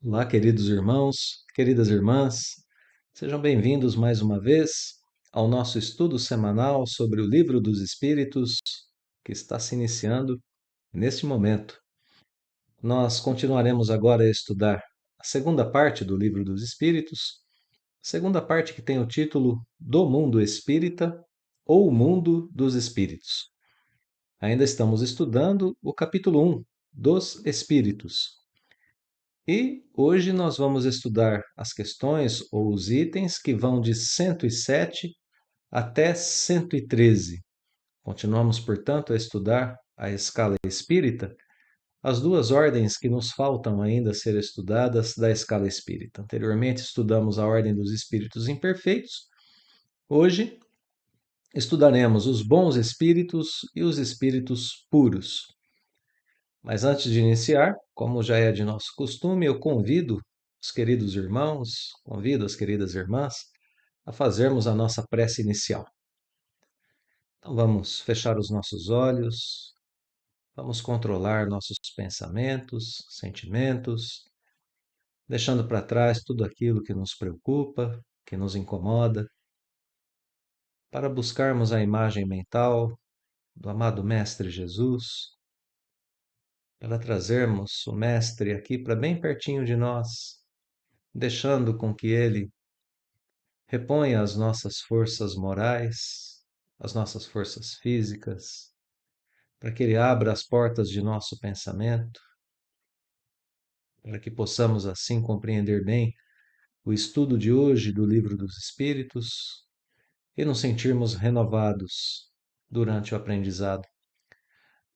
Olá, queridos irmãos, queridas irmãs, sejam bem-vindos mais uma vez ao nosso estudo semanal sobre o Livro dos Espíritos, que está se iniciando neste momento. Nós continuaremos agora a estudar a segunda parte do Livro dos Espíritos, segunda parte que tem o título Do Mundo Espírita ou o Mundo dos Espíritos. Ainda estamos estudando o capítulo 1 dos Espíritos. E hoje nós vamos estudar as questões ou os itens que vão de 107 até 113. Continuamos, portanto, a estudar a escala espírita, as duas ordens que nos faltam ainda ser estudadas da escala espírita. Anteriormente estudamos a ordem dos espíritos imperfeitos. Hoje estudaremos os bons espíritos e os espíritos puros. Mas antes de iniciar, como já é de nosso costume, eu convido os queridos irmãos, convido as queridas irmãs a fazermos a nossa prece inicial. Então vamos fechar os nossos olhos, vamos controlar nossos pensamentos, sentimentos, deixando para trás tudo aquilo que nos preocupa, que nos incomoda, para buscarmos a imagem mental do amado Mestre Jesus, para trazermos o Mestre aqui para bem pertinho de nós, deixando com que ele reponha as nossas forças morais, as nossas forças físicas, para que ele abra as portas de nosso pensamento, para que possamos assim compreender bem o estudo de hoje do Livro dos Espíritos e nos sentirmos renovados durante o aprendizado,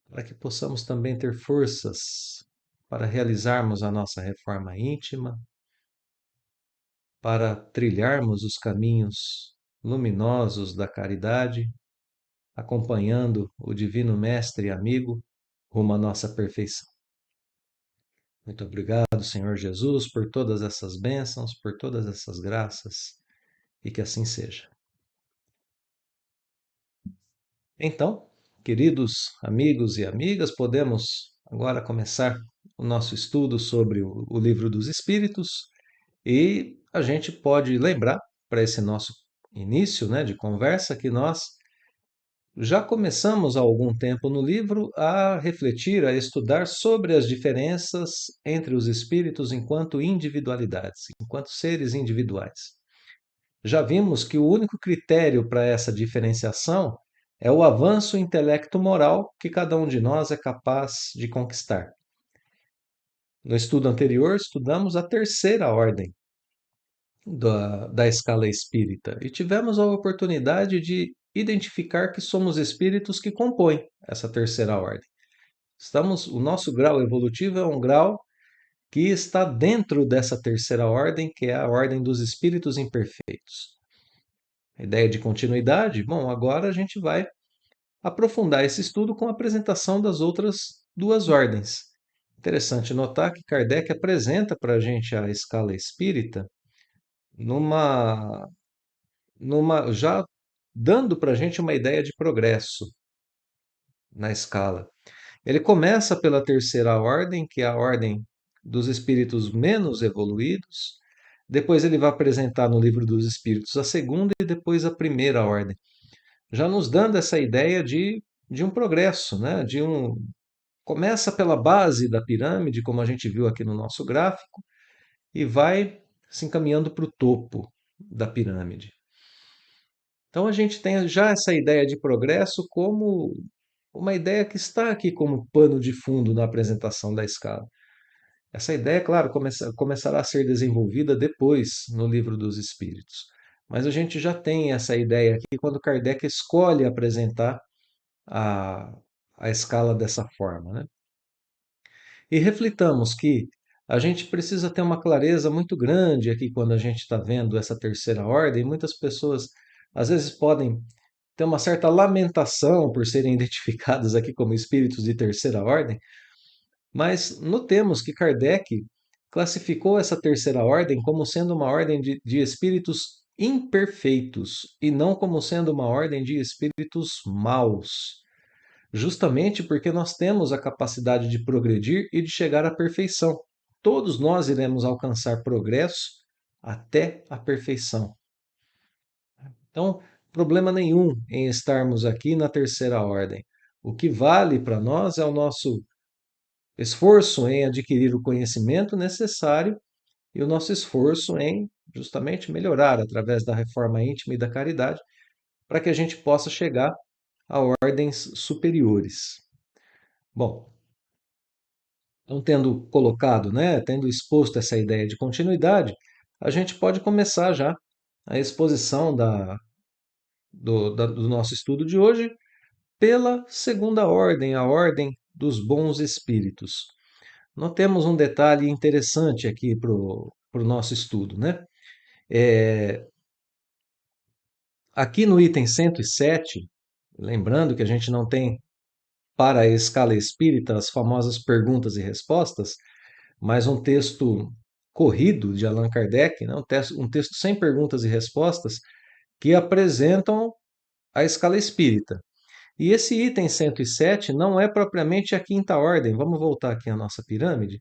para que possamos também ter forças para realizarmos a nossa reforma íntima, para trilharmos os caminhos luminosos da caridade, acompanhando o Divino Mestre e amigo rumo à nossa perfeição. Muito obrigado, Senhor Jesus, por todas essas bênçãos, por todas essas graças, e que assim seja. Então, queridos amigos e amigas, podemos agora começar o nosso estudo sobre o Livro dos Espíritos e a gente pode lembrar, para esse nosso início, de conversa, que nós já começamos há algum tempo no livro a refletir, a estudar sobre as diferenças entre os espíritos enquanto individualidades, enquanto seres individuais. Já vimos que o único critério para essa diferenciação é o avanço intelecto-moral que cada um de nós é capaz de conquistar. No estudo anterior, estudamos a terceira ordem da escala espírita e tivemos a oportunidade de identificar que somos espíritos que compõem essa terceira ordem. O nosso grau evolutivo é um grau que está dentro dessa terceira ordem, que é a ordem dos espíritos imperfeitos. A ideia de continuidade, bom, agora a gente vai aprofundar esse estudo com a apresentação das outras duas ordens. Interessante notar que Kardec apresenta para a gente a escala espírita numa, já dando para a gente uma ideia de progresso na escala. Ele começa pela terceira ordem, que é a ordem dos espíritos menos evoluídos. Depois ele vai apresentar no Livro dos Espíritos a segunda e depois a primeira ordem, já nos dando essa ideia de um progresso, né? Começa pela base da pirâmide, como a gente viu aqui no nosso gráfico, e vai se encaminhando para o topo da pirâmide. Então a gente tem já essa ideia de progresso como uma ideia que está aqui como pano de fundo na apresentação da escala. Essa ideia, claro, começará a ser desenvolvida depois no Livro dos Espíritos. Mas a gente já tem essa ideia aqui quando Kardec escolhe apresentar a, a escala dessa forma, né? E reflitamos que a gente precisa ter uma clareza muito grande aqui quando a gente está vendo essa terceira ordem. Muitas pessoas às vezes podem ter uma certa lamentação por serem identificadas aqui como espíritos de terceira ordem, mas notemos que Kardec classificou essa terceira ordem como sendo uma ordem de espíritos imperfeitos e não como sendo uma ordem de espíritos maus, justamente porque nós temos a capacidade de progredir e de chegar à perfeição. todos nós iremos alcançar progresso até a perfeição. Então, problema nenhum em estarmos aqui na terceira ordem. O que vale para nós é o nosso esforço em adquirir o conhecimento necessário e o nosso esforço em justamente melhorar através da reforma íntima e da caridade, para que a gente possa chegar a ordens superiores. Bom, então tendo colocado, né, tendo exposto essa ideia de continuidade, a gente pode começar já a exposição do nosso estudo de hoje pela segunda ordem, a ordem dos bons espíritos. Notemos um detalhe interessante aqui para o nosso estudo, né? Aqui no item 107, lembrando que a gente não tem para a escala espírita as famosas perguntas e respostas, mas um texto corrido de Allan Kardec, né? Um texto sem perguntas e respostas, que apresentam a escala espírita. E esse item 107 não é propriamente a quinta ordem. Vamos voltar aqui à nossa pirâmide.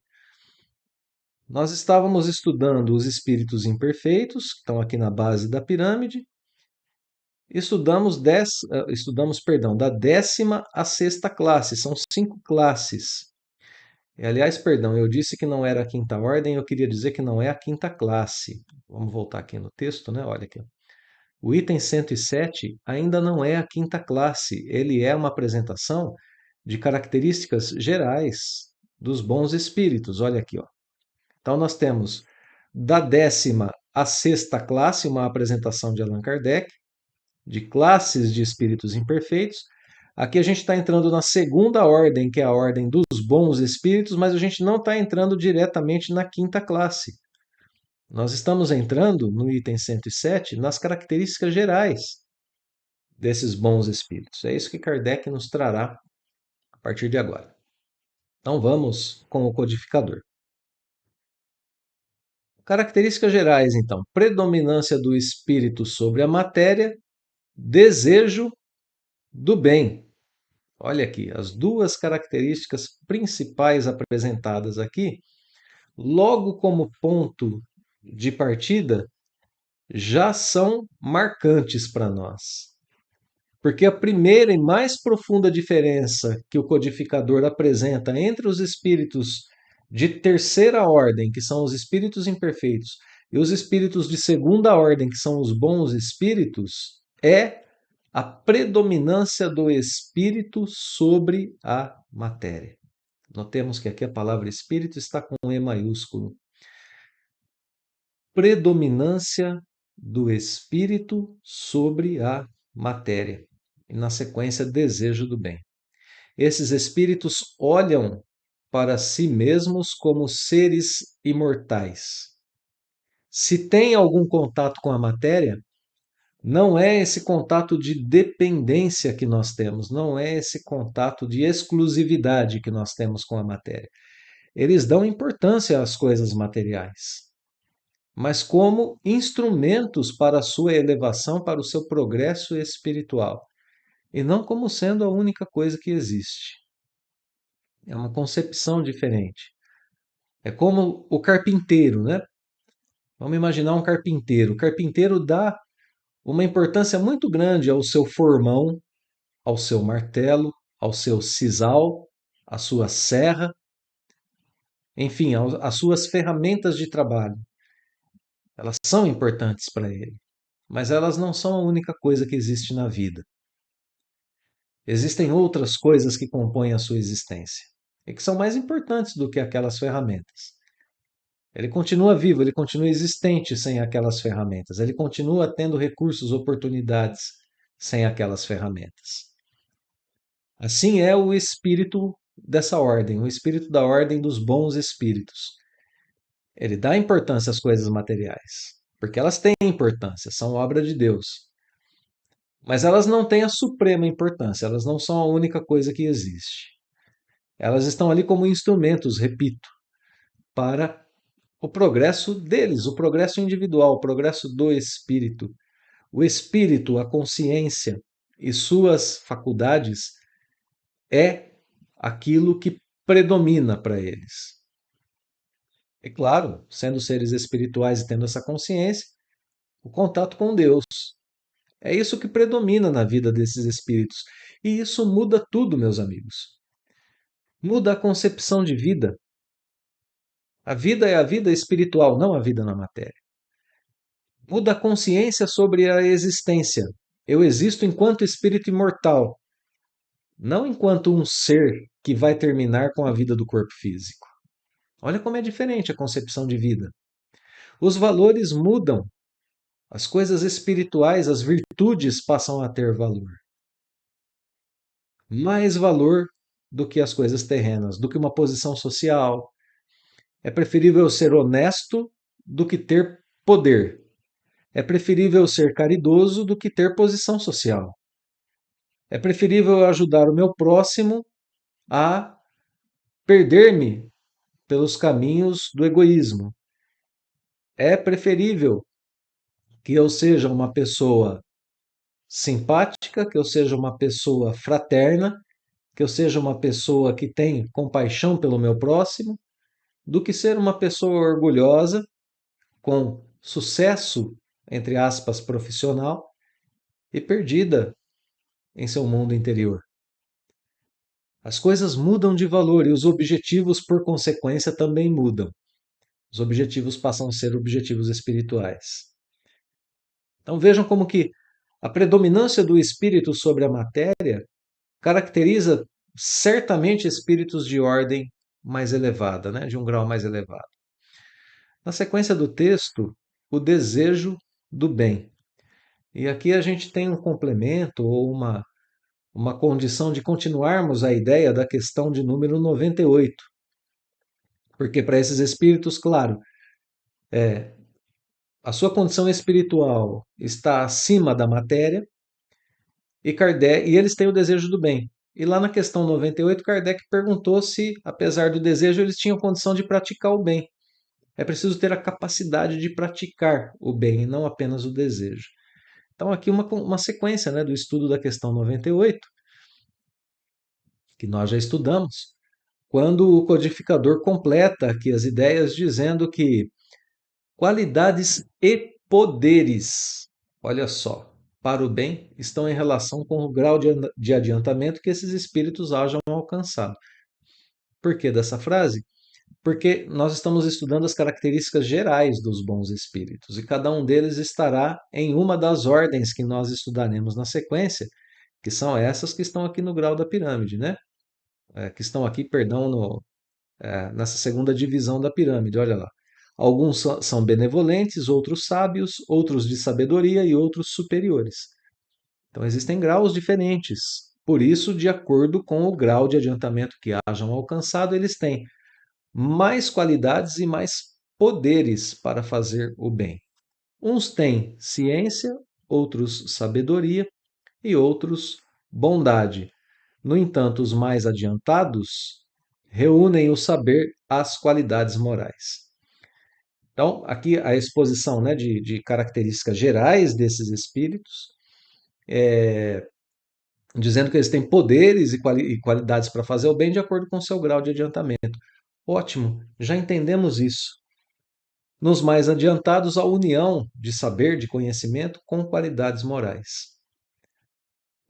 Nós estávamos estudando os espíritos imperfeitos, que estão aqui na base da pirâmide. Estudamos, perdão, da 10ª à 6ª classe, são 5 classes. Aliás, perdão, eu disse que não era a quinta ordem, eu queria dizer que não é a quinta classe. Vamos voltar aqui no texto, né? Olha aqui. O item 107 ainda não é a quinta classe, ele é uma apresentação de características gerais dos bons espíritos. Olha aqui, ó. Então nós temos da 10ª à 6ª classe uma apresentação de Allan Kardec, de classes de espíritos imperfeitos. Aqui a gente está entrando na segunda ordem, que é a ordem dos bons espíritos, mas a gente não está entrando diretamente na quinta classe. Nós estamos entrando no item 107 nas características gerais desses bons espíritos. É isso que Kardec nos trará a partir de agora. Então vamos com o codificador. Características gerais, então: predominância do espírito sobre a matéria, desejo do bem. Olha aqui, as duas características principais apresentadas aqui, logo como ponto de partida, já são marcantes para nós. Porque a primeira e mais profunda diferença que o codificador apresenta entre os espíritos de terceira ordem, que são os espíritos imperfeitos, e os espíritos de segunda ordem, que são os bons espíritos, é a predominância do espírito sobre a matéria. Notemos que aqui a palavra espírito está com E maiúsculo. Predominância do espírito sobre a matéria. E na sequência, desejo do bem. Esses espíritos olham para si mesmos como seres imortais. Se tem algum contato com a matéria, não é esse contato de dependência que nós temos, não é esse contato de exclusividade que nós temos com a matéria. Eles dão importância às coisas materiais, mas como instrumentos para a sua elevação, para o seu progresso espiritual, e não como sendo a única coisa que existe. É uma concepção diferente. É como o carpinteiro, né? Vamos imaginar um carpinteiro. O carpinteiro dá uma importância muito grande ao seu formão, ao seu martelo, ao seu sisal, à sua serra, enfim, às suas ferramentas de trabalho. Elas são importantes para ele, mas elas não são a única coisa que existe na vida. Existem outras coisas que compõem a sua existência e que são mais importantes do que aquelas ferramentas. Ele continua vivo, ele continua existente sem aquelas ferramentas, ele continua tendo recursos, oportunidades sem aquelas ferramentas. Assim é o espírito dessa ordem, o espírito da ordem dos bons espíritos. Ele dá importância às coisas materiais, porque elas têm importância, são obra de Deus. Mas elas não têm a suprema importância, elas não são a única coisa que existe. Elas estão ali como instrumentos, repito, para o progresso deles, o progresso individual, o progresso do espírito. O espírito, a consciência e suas faculdades é aquilo que predomina para eles. E claro, sendo seres espirituais e tendo essa consciência, o contato com Deus. É isso que predomina na vida desses espíritos. E isso muda tudo, meus amigos. Muda a concepção de vida. A vida é a vida espiritual, não a vida na matéria. Muda a consciência sobre a existência. Eu existo enquanto espírito imortal, não enquanto um ser que vai terminar com a vida do corpo físico. Olha como é diferente a concepção de vida. Os valores mudam, as coisas espirituais, as virtudes passam a ter valor. Mais valor do que as coisas terrenas, do que uma posição social. É preferível ser honesto do que ter poder. É preferível ser caridoso do que ter posição social. É preferível ajudar o meu próximo a perder-me pelos caminhos do egoísmo. É preferível que eu seja uma pessoa simpática, que eu seja uma pessoa fraterna, que eu seja uma pessoa que tem compaixão pelo meu próximo, do que ser uma pessoa orgulhosa, com sucesso, entre aspas, profissional e perdida em seu mundo interior. As coisas mudam de valor e os objetivos, por consequência, também mudam. Os objetivos passam a ser objetivos espirituais. Então vejam como que a predominância do espírito sobre a matéria caracteriza certamente espíritos de ordem mais elevada, né? De um grau mais elevado. Na sequência do texto, o desejo do bem. E aqui a gente tem um complemento ou uma condição de continuarmos a ideia da questão de número 98. Porque para esses espíritos, claro, a sua condição espiritual está acima da matéria e eles têm o desejo do bem. E lá na questão 98, Kardec perguntou se, apesar do desejo, eles tinham condição de praticar o bem. É preciso ter a capacidade de praticar o bem e não apenas o desejo. Então, aqui uma sequência, né, do estudo da questão 98, que nós já estudamos, quando o codificador completa aqui as ideias dizendo que qualidades e poderes, olha só, para o bem estão em relação com o grau de adiantamento que esses espíritos hajam alcançado. Por que dessa frase? Porque nós estamos estudando as características gerais dos bons espíritos e cada um deles estará em uma das ordens que nós estudaremos na sequência, que são essas que estão aqui no grau da pirâmide, né? Que estão aqui, perdão, nessa segunda divisão da pirâmide, olha lá. Alguns são benevolentes, outros sábios, outros de sabedoria e outros superiores. Então existem graus diferentes. Por isso, de acordo com o grau de adiantamento que hajam alcançado, eles têm mais qualidades e mais poderes para fazer o bem. Uns têm ciência, outros sabedoria e outros bondade. No entanto, os mais adiantados reúnem o saber às qualidades morais. Então, aqui a exposição, né, de características gerais desses espíritos, dizendo que eles têm poderes e qualidades para fazer o bem de acordo com o seu grau de adiantamento. Ótimo, já entendemos isso. Nos mais adiantados, a união de saber, de conhecimento com qualidades morais.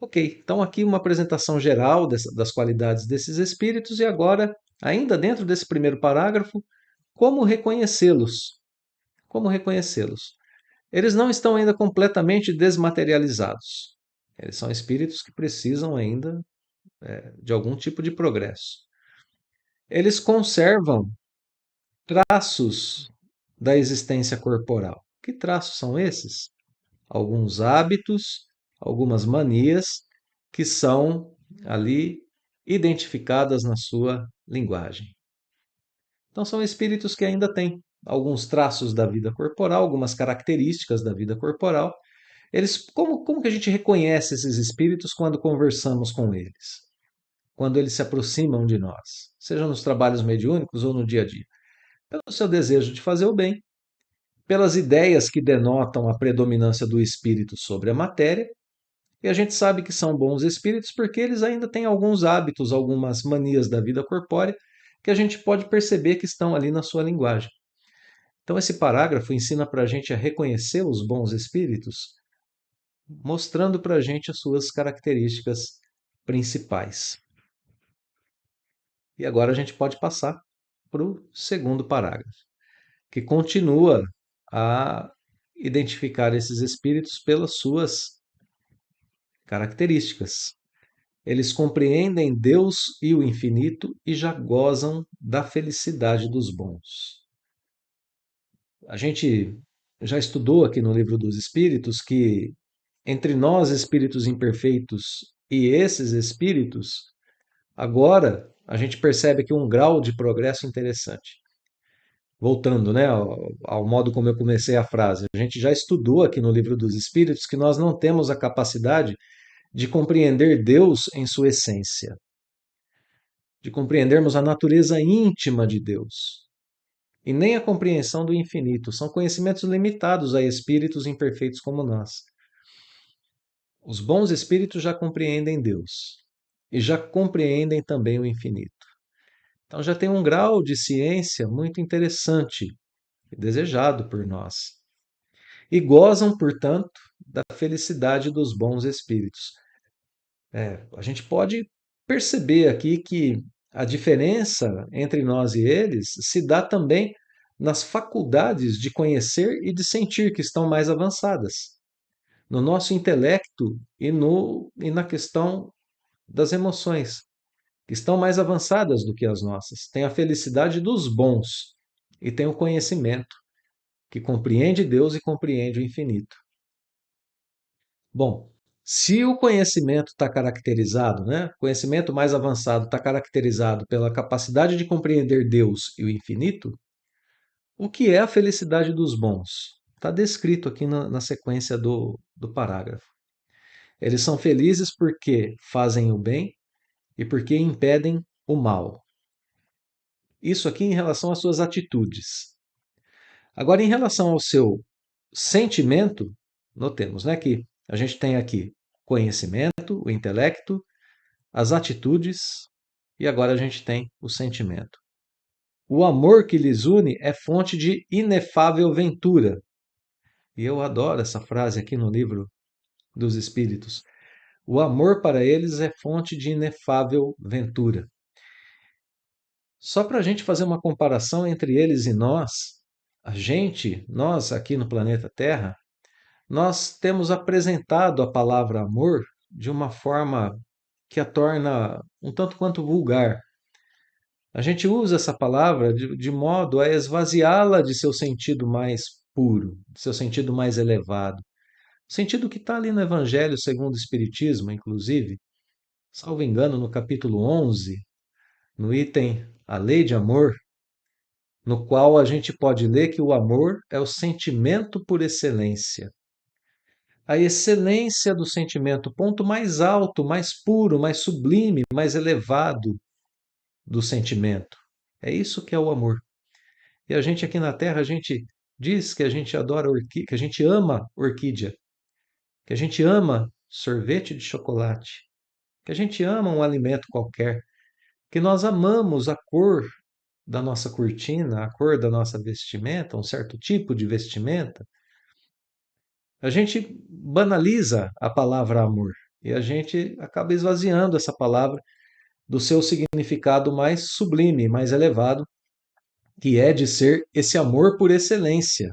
Ok, então aqui uma apresentação geral das qualidades desses espíritos e agora, ainda dentro desse primeiro parágrafo, como reconhecê-los? Como reconhecê-los? Eles não estão ainda completamente desmaterializados. Eles são espíritos que precisam ainda de algum tipo de progresso. Eles conservam traços da existência corporal. Que traços são esses? Alguns hábitos, algumas manias que são ali identificadas na sua linguagem. Então são espíritos que ainda têm alguns traços da vida corporal, algumas características da vida corporal. Como que a gente reconhece esses espíritos quando conversamos com eles? Quando eles se aproximam de nós, seja nos trabalhos mediúnicos ou no dia a dia? Pelo seu desejo de fazer o bem, pelas ideias que denotam a predominância do espírito sobre a matéria, e a gente sabe que são bons espíritos porque eles ainda têm alguns hábitos, algumas manias da vida corpórea que a gente pode perceber que estão ali na sua linguagem. Então, esse parágrafo ensina para a gente a reconhecer os bons espíritos, mostrando para a gente as suas características principais. E agora a gente pode passar para o segundo parágrafo, que continua a identificar esses espíritos pelas suas características. Eles compreendem Deus e o infinito e já gozam da felicidade dos bons. A gente já estudou aqui no Livro dos Espíritos que entre nós, espíritos imperfeitos, e esses espíritos, agora a gente percebe aqui um grau de progresso interessante. Voltando, né, ao modo como eu comecei a frase, a gente já estudou aqui no Livro dos Espíritos que nós não temos a capacidade de compreender Deus em sua essência, de compreendermos a natureza íntima de Deus, e nem a compreensão do infinito. São conhecimentos limitados a espíritos imperfeitos como nós. Os bons espíritos já compreendem Deus e já compreendem também o infinito. Então já tem um grau de ciência muito interessante e desejado por nós. E gozam, portanto, da felicidade dos bons espíritos. A gente pode perceber aqui que a diferença entre nós e eles se dá também nas faculdades de conhecer e de sentir que estão mais avançadas, no nosso intelecto e na questão das emoções, que estão mais avançadas do que as nossas. Tem a felicidade dos bons e tem o conhecimento, que compreende Deus e compreende o infinito. Bom, se o conhecimento está caracterizado, né, o conhecimento mais avançado está caracterizado pela capacidade de compreender Deus e o infinito, o que é a felicidade dos bons? Está descrito aqui na sequência do parágrafo. Eles são felizes porque fazem o bem e porque impedem o mal. Isso aqui em relação às suas atitudes. Agora, em relação ao seu sentimento, notemos, né, que a gente tem aqui conhecimento, o intelecto, as atitudes e agora a gente tem o sentimento. O amor que lhes une é fonte de inefável ventura. E eu adoro essa frase aqui no livro dos Espíritos. O amor para eles é fonte de inefável ventura. Só para a gente fazer uma comparação entre eles e nós, nós aqui no planeta Terra, nós temos apresentado a palavra amor de uma forma que a torna um tanto quanto vulgar. A gente usa essa palavra de modo a esvaziá-la de seu sentido mais puro, de seu sentido mais elevado. O sentido que está ali no Evangelho segundo o Espiritismo, inclusive, salvo engano, no capítulo 11, no item A Lei de Amor, no qual a gente pode ler que o amor é o sentimento por excelência. A excelência do sentimento, o ponto mais alto, mais puro, mais sublime, mais elevado do sentimento. É isso que é o amor. E a gente aqui na Terra, a gente diz que a gente adora orquídea, que a gente ama orquídea, que a gente ama sorvete de chocolate, que a gente ama um alimento qualquer, que nós amamos a cor da nossa cortina, a cor da nossa vestimenta, um certo tipo de vestimenta. A gente banaliza a palavra amor e a gente acaba esvaziando essa palavra do seu significado mais sublime, mais elevado, que é de ser esse amor por excelência.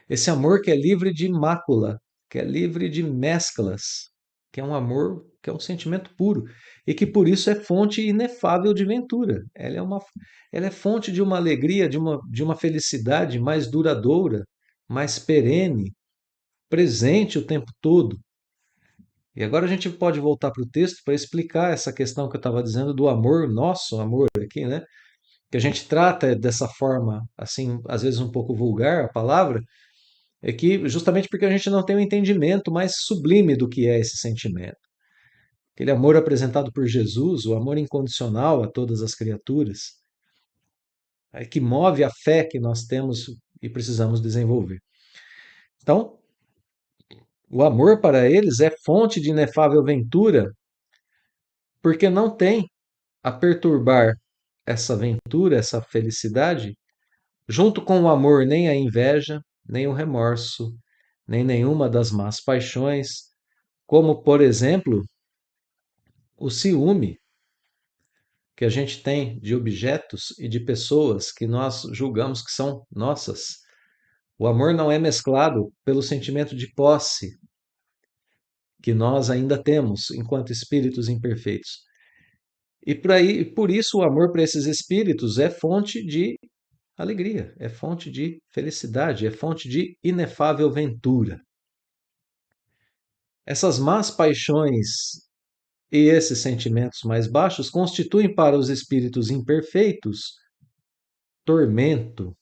Esse amor que é livre de mácula, que é livre de mesclas, que é um amor, que é um sentimento puro e que por isso é fonte inefável de ventura. Ela é fonte de uma alegria, de uma felicidade mais duradoura, mais perene, presente o tempo todo. E agora a gente pode voltar para o texto para explicar essa questão que eu estava dizendo do amor, nosso amor aqui, né? Que a gente trata dessa forma, assim, às vezes um pouco vulgar a palavra, é que justamente porque a gente não tem um entendimento mais sublime do que é esse sentimento. Aquele amor apresentado por Jesus, o amor incondicional a todas as criaturas, é que move a fé que nós temos e precisamos desenvolver. Então, o amor para eles é fonte de inefável ventura, porque não tem a perturbar essa ventura, essa felicidade, Junto com o amor, nem a inveja, nem o remorso, nem nenhuma das más paixões, como, por exemplo, o ciúme que a gente tem de objetos e de pessoas que nós julgamos que são nossas. O amor não é mesclado pelo sentimento de posse que nós ainda temos enquanto espíritos imperfeitos. Por isso o amor para esses espíritos é fonte de alegria, é fonte de felicidade, é fonte de inefável ventura. Essas más paixões e esses sentimentos mais baixos constituem para os espíritos imperfeitos tormento.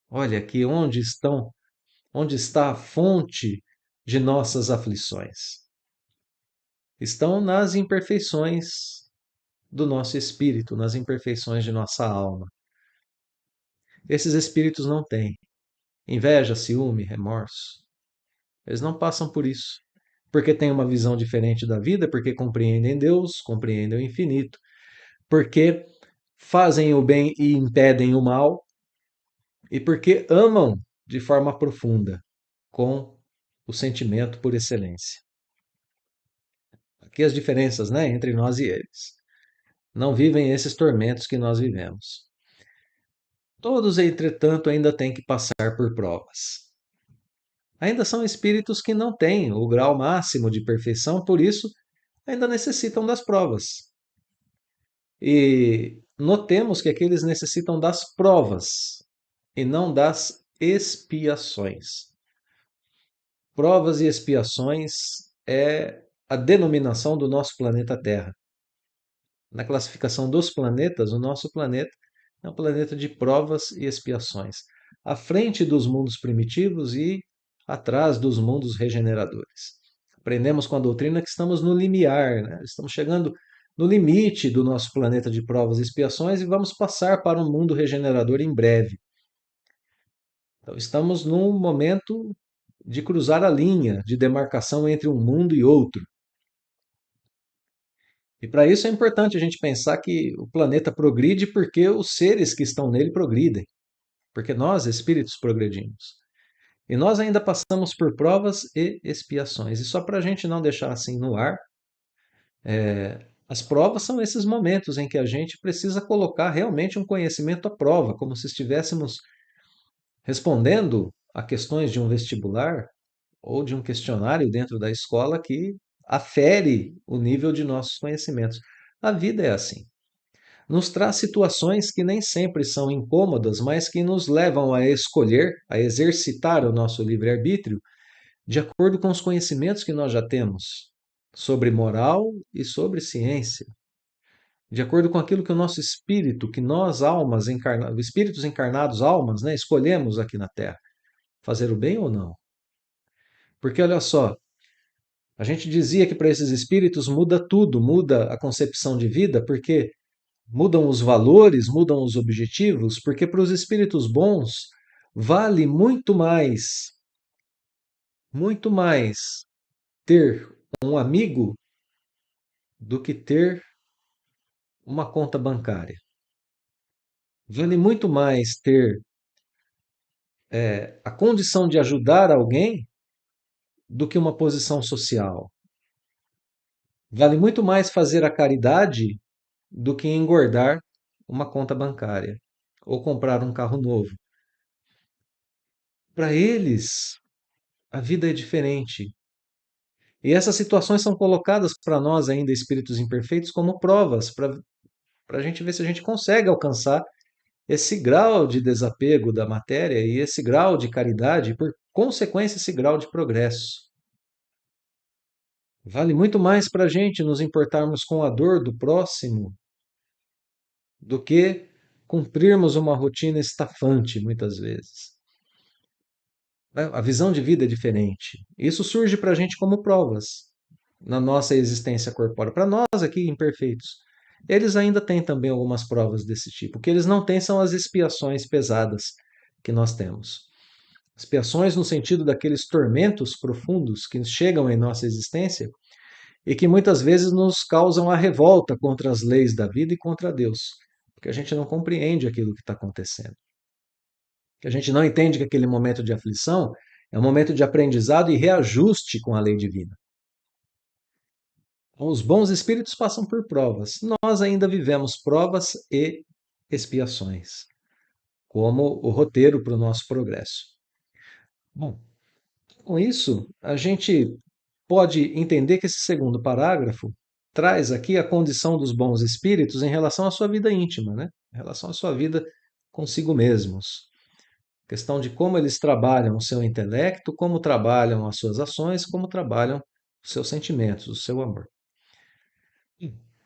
Olha aqui onde está a fonte de nossas aflições. Estão nas imperfeições do nosso espírito, nas imperfeições de nossa alma. Esses espíritos não têm inveja, ciúme, remorso. Eles não passam por isso, porque têm uma visão diferente da vida, porque compreendem Deus, compreendem o infinito, porque fazem o bem e impedem o mal, e porque amam de forma profunda, com o sentimento por excelência. Aqui as diferenças, né, entre nós e eles. Não vivem esses tormentos que nós vivemos. Todos, entretanto, ainda têm que passar por provas. Ainda são espíritos que não têm o grau máximo de perfeição, por isso ainda necessitam das provas. E notemos que aqui eles necessitam das provas e não das expiações. Provas e expiações é a denominação do nosso planeta Terra. Na classificação dos planetas, o nosso planeta é um planeta de provas e expiações, à frente dos mundos primitivos e atrás dos mundos regeneradores. Aprendemos com a doutrina que estamos no limiar, né? Estamos chegando no limite do nosso planeta de provas e expiações e vamos passar para um mundo regenerador em breve. Então, estamos num momento de cruzar a linha de demarcação entre um mundo e outro. E para isso é importante a gente pensar que o planeta progride porque os seres que estão nele progridem, porque nós, espíritos, progredimos. E nós ainda passamos por provas e expiações. E só para a gente não deixar assim no ar, as provas são esses momentos em que a gente precisa colocar realmente um conhecimento à prova, como se estivéssemos respondendo a questões de um vestibular ou de um questionário dentro da escola que afere o nível de nossos conhecimentos. A vida é assim. Nos traz situações que nem sempre são incômodas, mas que nos levam a escolher, a exercitar o nosso livre-arbítrio de acordo com os conhecimentos que nós já temos sobre moral e sobre ciência, de acordo com aquilo que o nosso espírito, que nós almas encarnados, espíritos encarnados, almas, né, escolhemos aqui na Terra, fazer o bem ou não. Porque olha só, a gente dizia que para esses espíritos muda tudo, muda a concepção de vida, porque mudam os valores, mudam os objetivos, porque para os espíritos bons vale muito mais ter um amigo do que ter uma conta bancária. Vale muito mais ter a condição de ajudar alguém do que uma posição social. Vale muito mais fazer a caridade do que engordar uma conta bancária ou comprar um carro novo. Para eles, a vida é diferente. E essas situações são colocadas para nós, ainda espíritos imperfeitos, como provas, para a gente ver se a gente consegue alcançar esse grau de desapego da matéria e esse grau de caridade, e por consequência, esse grau de progresso. Vale muito mais para a gente nos importarmos com a dor do próximo do que cumprirmos uma rotina estafante, muitas vezes. A visão de vida é diferente. Isso surge para a gente como provas na nossa existência corpórea. Para nós aqui, imperfeitos, eles ainda têm também algumas provas desse tipo. O que eles não têm são as expiações pesadas que nós temos. Expiações no sentido daqueles tormentos profundos que chegam em nossa existência e que muitas vezes nos causam a revolta contra as leis da vida e contra Deus, porque a gente não compreende aquilo que está acontecendo. que a gente não entende que aquele momento de aflição é um momento de aprendizado e reajuste com a lei divina. Os bons espíritos passam por provas. Nós ainda vivemos provas e expiações, como o roteiro para o nosso progresso. Bom, com isso, a gente pode entender que esse segundo parágrafo traz aqui a condição dos bons espíritos em relação à sua vida íntima, né? Em relação à sua vida consigo mesmos. Questão de como eles trabalham o seu intelecto, como trabalham as suas ações, como trabalham os seus sentimentos, o seu amor.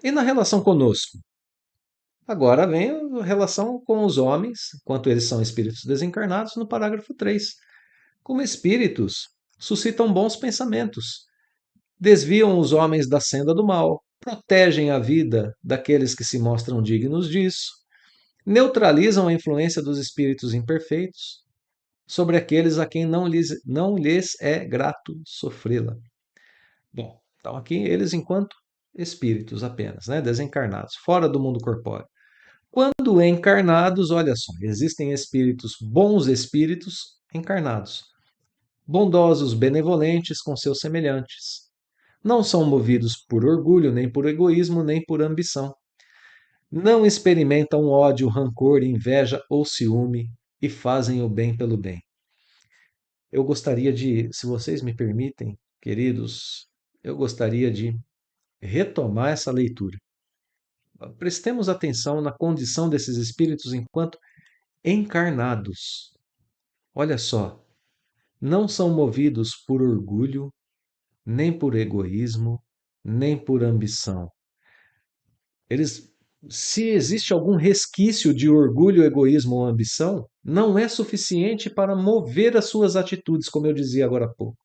E na relação conosco? Agora vem a relação com os homens, enquanto eles são espíritos desencarnados, no parágrafo 3. Como espíritos, suscitam bons pensamentos, desviam os homens da senda do mal, protegem a vida daqueles que se mostram dignos disso, neutralizam a influência dos espíritos imperfeitos sobre aqueles a quem não lhes é grato sofrê-la. Bom, então aqui eles enquanto espíritos apenas, né, desencarnados, fora do mundo corpóreo. Quando encarnados, olha só, existem espíritos, bons espíritos encarnados, bondosos, benevolentes com seus semelhantes. Não são movidos por orgulho, nem por egoísmo, nem por ambição. Não experimentam ódio, rancor, inveja ou ciúme e fazem o bem pelo bem. Eu gostaria de, se vocês me permitem, queridos, eu gostaria de retomar essa leitura. Prestemos atenção na condição desses espíritos enquanto encarnados. Olha só, não são movidos por orgulho, nem por egoísmo, nem por ambição. Eles, se existe algum resquício de orgulho, egoísmo ou ambição, não é suficiente para mover as suas atitudes, como eu dizia agora há pouco.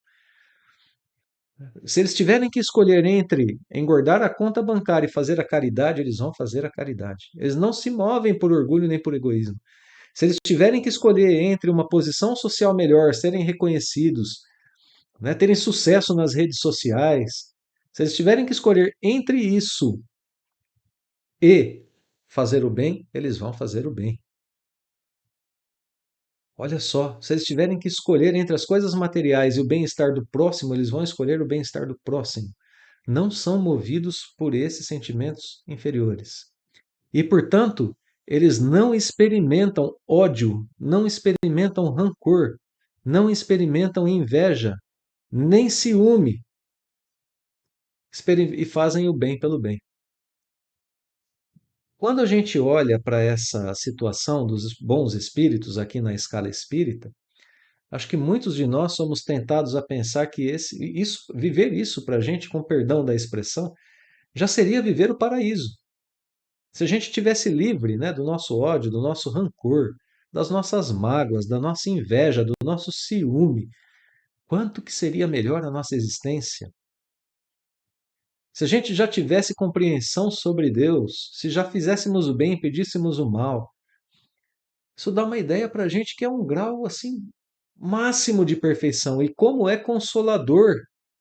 Se eles tiverem que escolher entre engordar a conta bancária e fazer a caridade, eles vão fazer a caridade. Eles não se movem por orgulho nem por egoísmo. Se eles tiverem que escolher entre uma posição social melhor, serem reconhecidos, né, terem sucesso nas redes sociais, se eles tiverem que escolher entre isso e fazer o bem, eles vão fazer o bem. Olha só, se eles tiverem que escolher entre as coisas materiais e o bem-estar do próximo, eles vão escolher o bem-estar do próximo. Não são movidos por esses sentimentos inferiores. E, portanto, eles não experimentam ódio, não experimentam rancor, não experimentam inveja, nem ciúme, e fazem o bem pelo bem. Quando a gente olha para essa situação dos bons espíritos aqui na escala espírita, acho que muitos de nós somos tentados a pensar que viver isso para a gente, com perdão da expressão, já seria viver o paraíso. Se a gente tivesse livre, né, do nosso ódio, do nosso rancor, das nossas mágoas, da nossa inveja, do nosso ciúme, quanto que seria melhor a nossa existência? Se a gente já tivesse compreensão sobre Deus, se já fizéssemos o bem e pedíssemos o mal, isso dá uma ideia para a gente que é um grau assim máximo de perfeição e como é consolador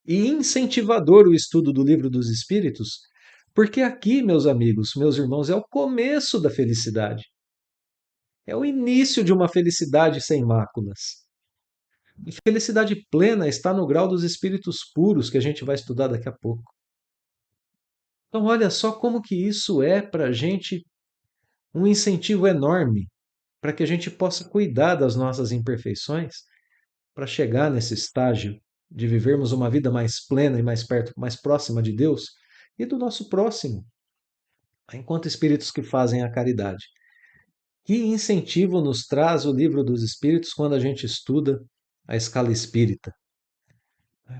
e incentivador o estudo do Livro dos Espíritos, porque aqui, meus amigos, meus irmãos, é o começo da felicidade. É o início de uma felicidade sem máculas. A felicidade plena está no grau dos espíritos puros que a gente vai estudar daqui a pouco. Então, olha só como que isso é para a gente um incentivo enorme para que a gente possa cuidar das nossas imperfeições, para chegar nesse estágio de vivermos uma vida mais plena e mais perto, mais próxima de Deus e do nosso próximo, enquanto espíritos que fazem a caridade. Que incentivo nos traz o Livro dos Espíritos quando a gente estuda a escala espírita?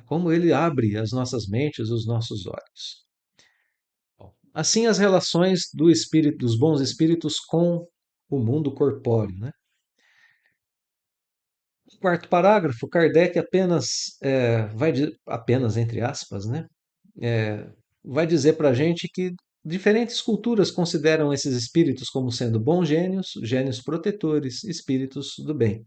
Como ele abre as nossas mentes, os nossos olhos. Assim, as relações dos bons espíritos com o mundo corpóreo, né? No quarto parágrafo, Kardec apenas apenas entre aspas, né? Vai dizer para a gente que diferentes culturas consideram esses espíritos como sendo bons gênios, gênios protetores, espíritos do bem.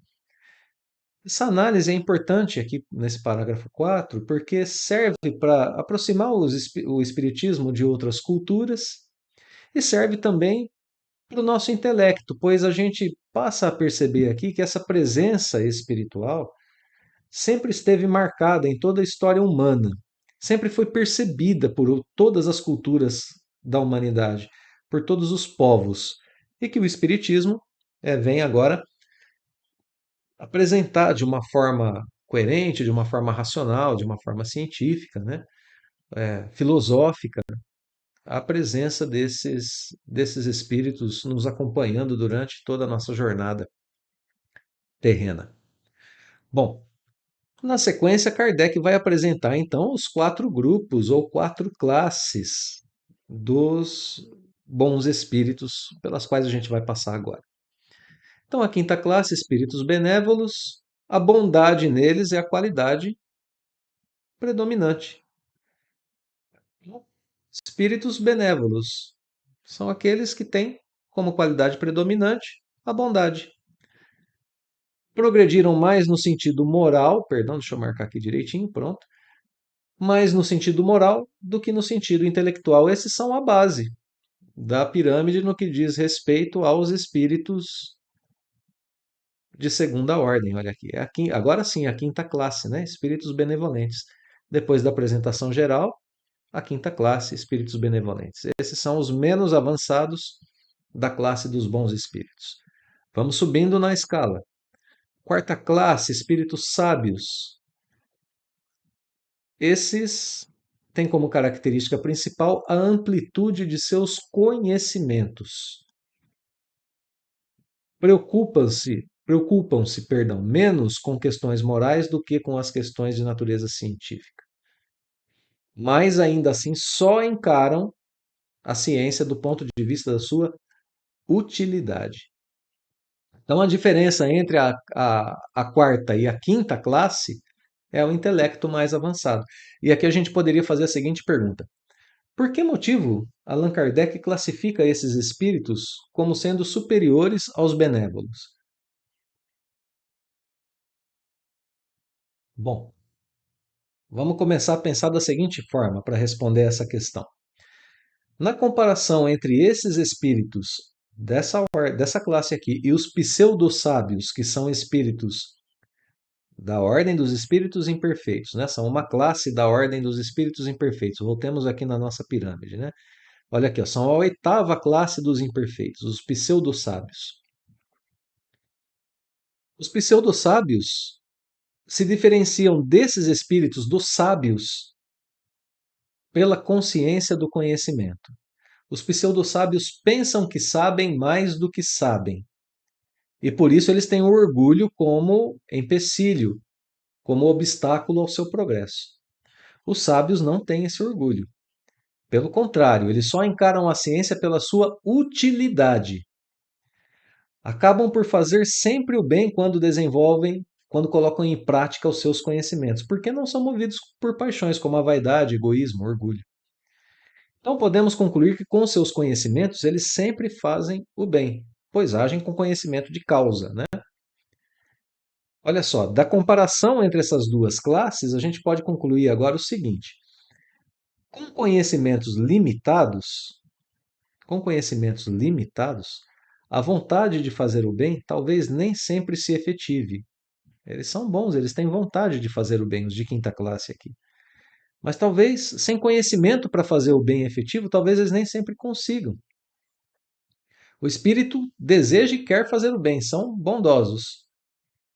Essa análise é importante aqui nesse parágrafo 4, porque serve para aproximar o espiritismo de outras culturas e serve também para o nosso intelecto, pois a gente passa a perceber aqui que essa presença espiritual sempre esteve marcada em toda a história humana, sempre foi percebida por todas as culturas da humanidade, por todos os povos, e que o Espiritismo vem agora apresentar de uma forma coerente, de uma forma racional, de uma forma científica, né, filosófica, a presença desses espíritos nos acompanhando durante toda a nossa jornada terrena. Bom, na sequência, Kardec vai apresentar então os quatro grupos ou quatro classes dos bons espíritos pelas quais a gente vai passar agora. Então, a quinta classe, espíritos benévolos, a bondade neles é a qualidade predominante. Espíritos benévolos são aqueles que têm como qualidade predominante a bondade. Progrediram mais no sentido moral, perdão, deixa eu marcar aqui direitinho, pronto, mais no sentido moral do que no sentido intelectual. Esses são a base da pirâmide no que diz respeito aos espíritos de segunda ordem. Olha aqui, agora sim, a quinta classe, né? Espíritos benevolentes. Depois da apresentação geral, a quinta classe, espíritos benevolentes. Esses são os menos avançados da classe dos bons espíritos. Vamos subindo na escala. Quarta classe, espíritos sábios. Esses têm como característica principal a amplitude de seus conhecimentos. Preocupam-se, menos com questões morais do que com as questões de natureza científica. Mas ainda assim só encaram a ciência do ponto de vista da sua utilidade. Então a diferença entre a quarta e a quinta classe é o intelecto mais avançado. E aqui a gente poderia fazer a seguinte pergunta: por que motivo Allan Kardec classifica esses espíritos como sendo superiores aos benévolos? Bom, vamos começar a pensar da seguinte forma para responder essa questão. Na comparação entre esses espíritos dessa classe aqui e os pseudo-sábios, que são espíritos da ordem dos espíritos imperfeitos, né? São uma classe da ordem dos espíritos imperfeitos. Voltemos aqui na nossa pirâmide, né? Olha aqui, ó, são a oitava classe dos imperfeitos, os pseudo-sábios. Os pseudo-sábios se diferenciam desses espíritos dos sábios pela consciência do conhecimento. Os pseudo-sábios pensam que sabem mais do que sabem. E por isso eles têm o orgulho como empecilho, como obstáculo ao seu progresso. Os sábios não têm esse orgulho. Pelo contrário, eles só encaram a ciência pela sua utilidade. Acabam por fazer sempre o bem quando colocam em prática os seus conhecimentos, porque não são movidos por paixões como a vaidade, egoísmo, orgulho. Então podemos concluir que com seus conhecimentos eles sempre fazem o bem, pois agem com conhecimento de causa, né? Olha só, da comparação entre essas duas classes, a gente pode concluir agora o seguinte: com conhecimentos limitados, com conhecimentos limitados, a vontade de fazer o bem talvez nem sempre se efetive. Eles são bons, eles têm vontade de fazer o bem, os de quinta classe aqui. Mas talvez, sem conhecimento para fazer o bem efetivo, talvez eles nem sempre consigam. O espírito deseja e quer fazer o bem, são bondosos.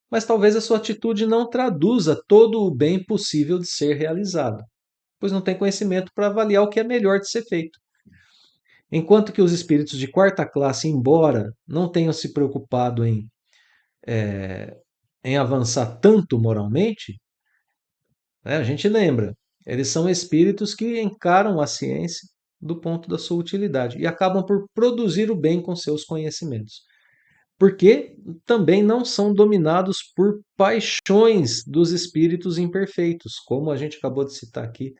Mas talvez a sua atitude não traduza todo o bem possível de ser realizado, pois não tem conhecimento para avaliar o que é melhor de ser feito. Enquanto que os espíritos de quarta classe, embora não tenham se preocupado em avançar tanto moralmente, né, a gente lembra, eles são espíritos que encaram a ciência do ponto da sua utilidade e acabam por produzir o bem com seus conhecimentos. Porque também não são dominados por paixões dos espíritos imperfeitos, como a gente acabou de citar aqui,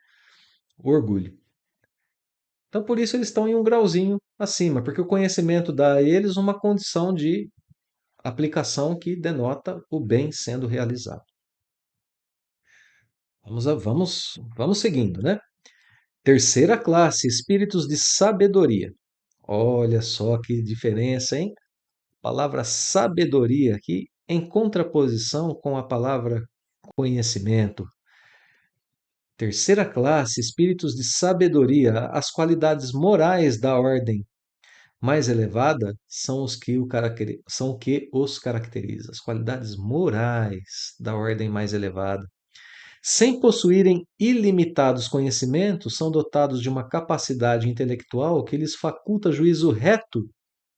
o orgulho. Então, por isso, eles estão em um grauzinho acima, porque o conhecimento dá a eles uma condição de aplicação que denota o bem sendo realizado. Vamos seguindo, né? Terceira classe, espíritos de sabedoria. Olha só que diferença, hein? palavra sabedoria aqui em contraposição com a palavra conhecimento. Terceira classe, espíritos de sabedoria, as qualidades morais da ordem mais elevada são o que os caracteriza, as qualidades morais da ordem mais elevada. Sem possuírem ilimitados conhecimentos, são dotados de uma capacidade intelectual que lhes faculta juízo reto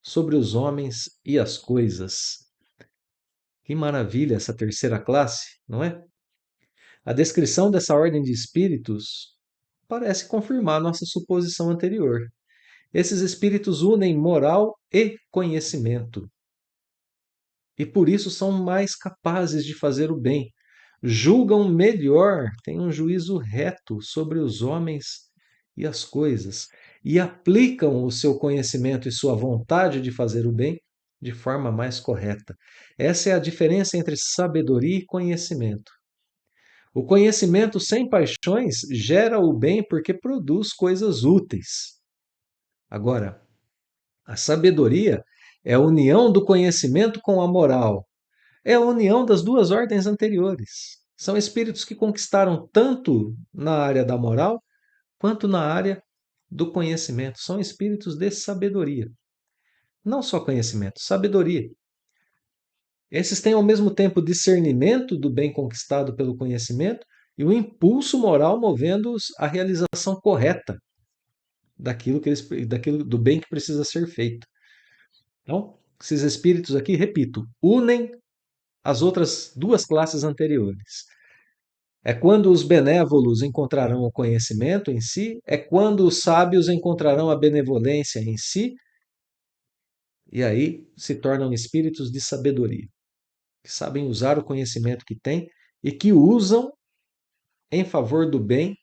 sobre os homens e as coisas. Que maravilha essa terceira classe, não é? A descrição dessa ordem de espíritos parece confirmar nossa suposição anterior. Esses espíritos unem moral e conhecimento e por isso são mais capazes de fazer o bem. Julgam melhor, têm um juízo reto sobre os homens e as coisas e aplicam o seu conhecimento e sua vontade de fazer o bem de forma mais correta. Essa é a diferença entre sabedoria e conhecimento. O conhecimento sem paixões gera o bem porque produz coisas úteis. Agora, a sabedoria é a união do conhecimento com a moral. É a união das duas ordens anteriores. São espíritos que conquistaram tanto na área da moral quanto na área do conhecimento. São espíritos de sabedoria. Não só conhecimento, sabedoria. Esses têm ao mesmo tempo discernimento do bem conquistado pelo conhecimento e o impulso moral movendo-os à realização correta daquilo do bem que precisa ser feito. Então, esses espíritos aqui, repito, unem as outras duas classes anteriores. É quando os benévolos encontrarão o conhecimento em si, é quando os sábios encontrarão a benevolência em si, e aí se tornam espíritos de sabedoria, que sabem usar o conhecimento que têm e que usam em favor do bem,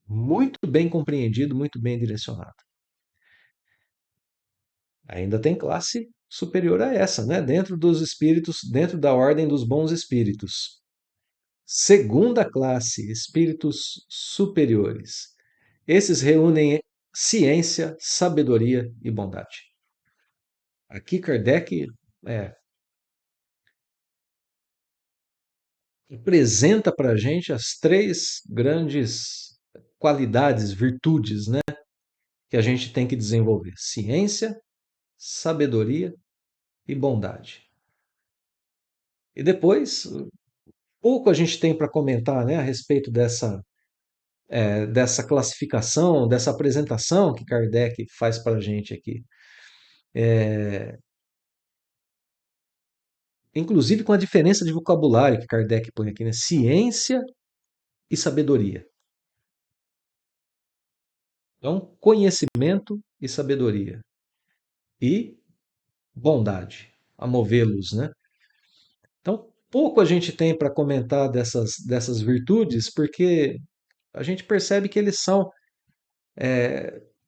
muito bem compreendido, muito bem direcionado. Ainda tem classe superior a essa, né? Dentro dos espíritos, dentro da ordem dos bons espíritos. Segunda classe, espíritos superiores. Esses reúnem ciência, sabedoria e bondade. Aqui Kardec apresenta para a gente as três grandes qualidades, virtudes, né, que a gente tem que desenvolver: ciência, sabedoria e bondade. E depois, pouco a gente tem para comentar, né, a respeito dessa classificação, dessa apresentação que Kardec faz para a gente aqui. Inclusive com a diferença de vocabulário que Kardec põe aqui, né? Ciência e sabedoria. Então, conhecimento e sabedoria. E bondade, a movê-los, né? Então, pouco a gente tem para comentar dessas virtudes, porque a gente percebe que eles são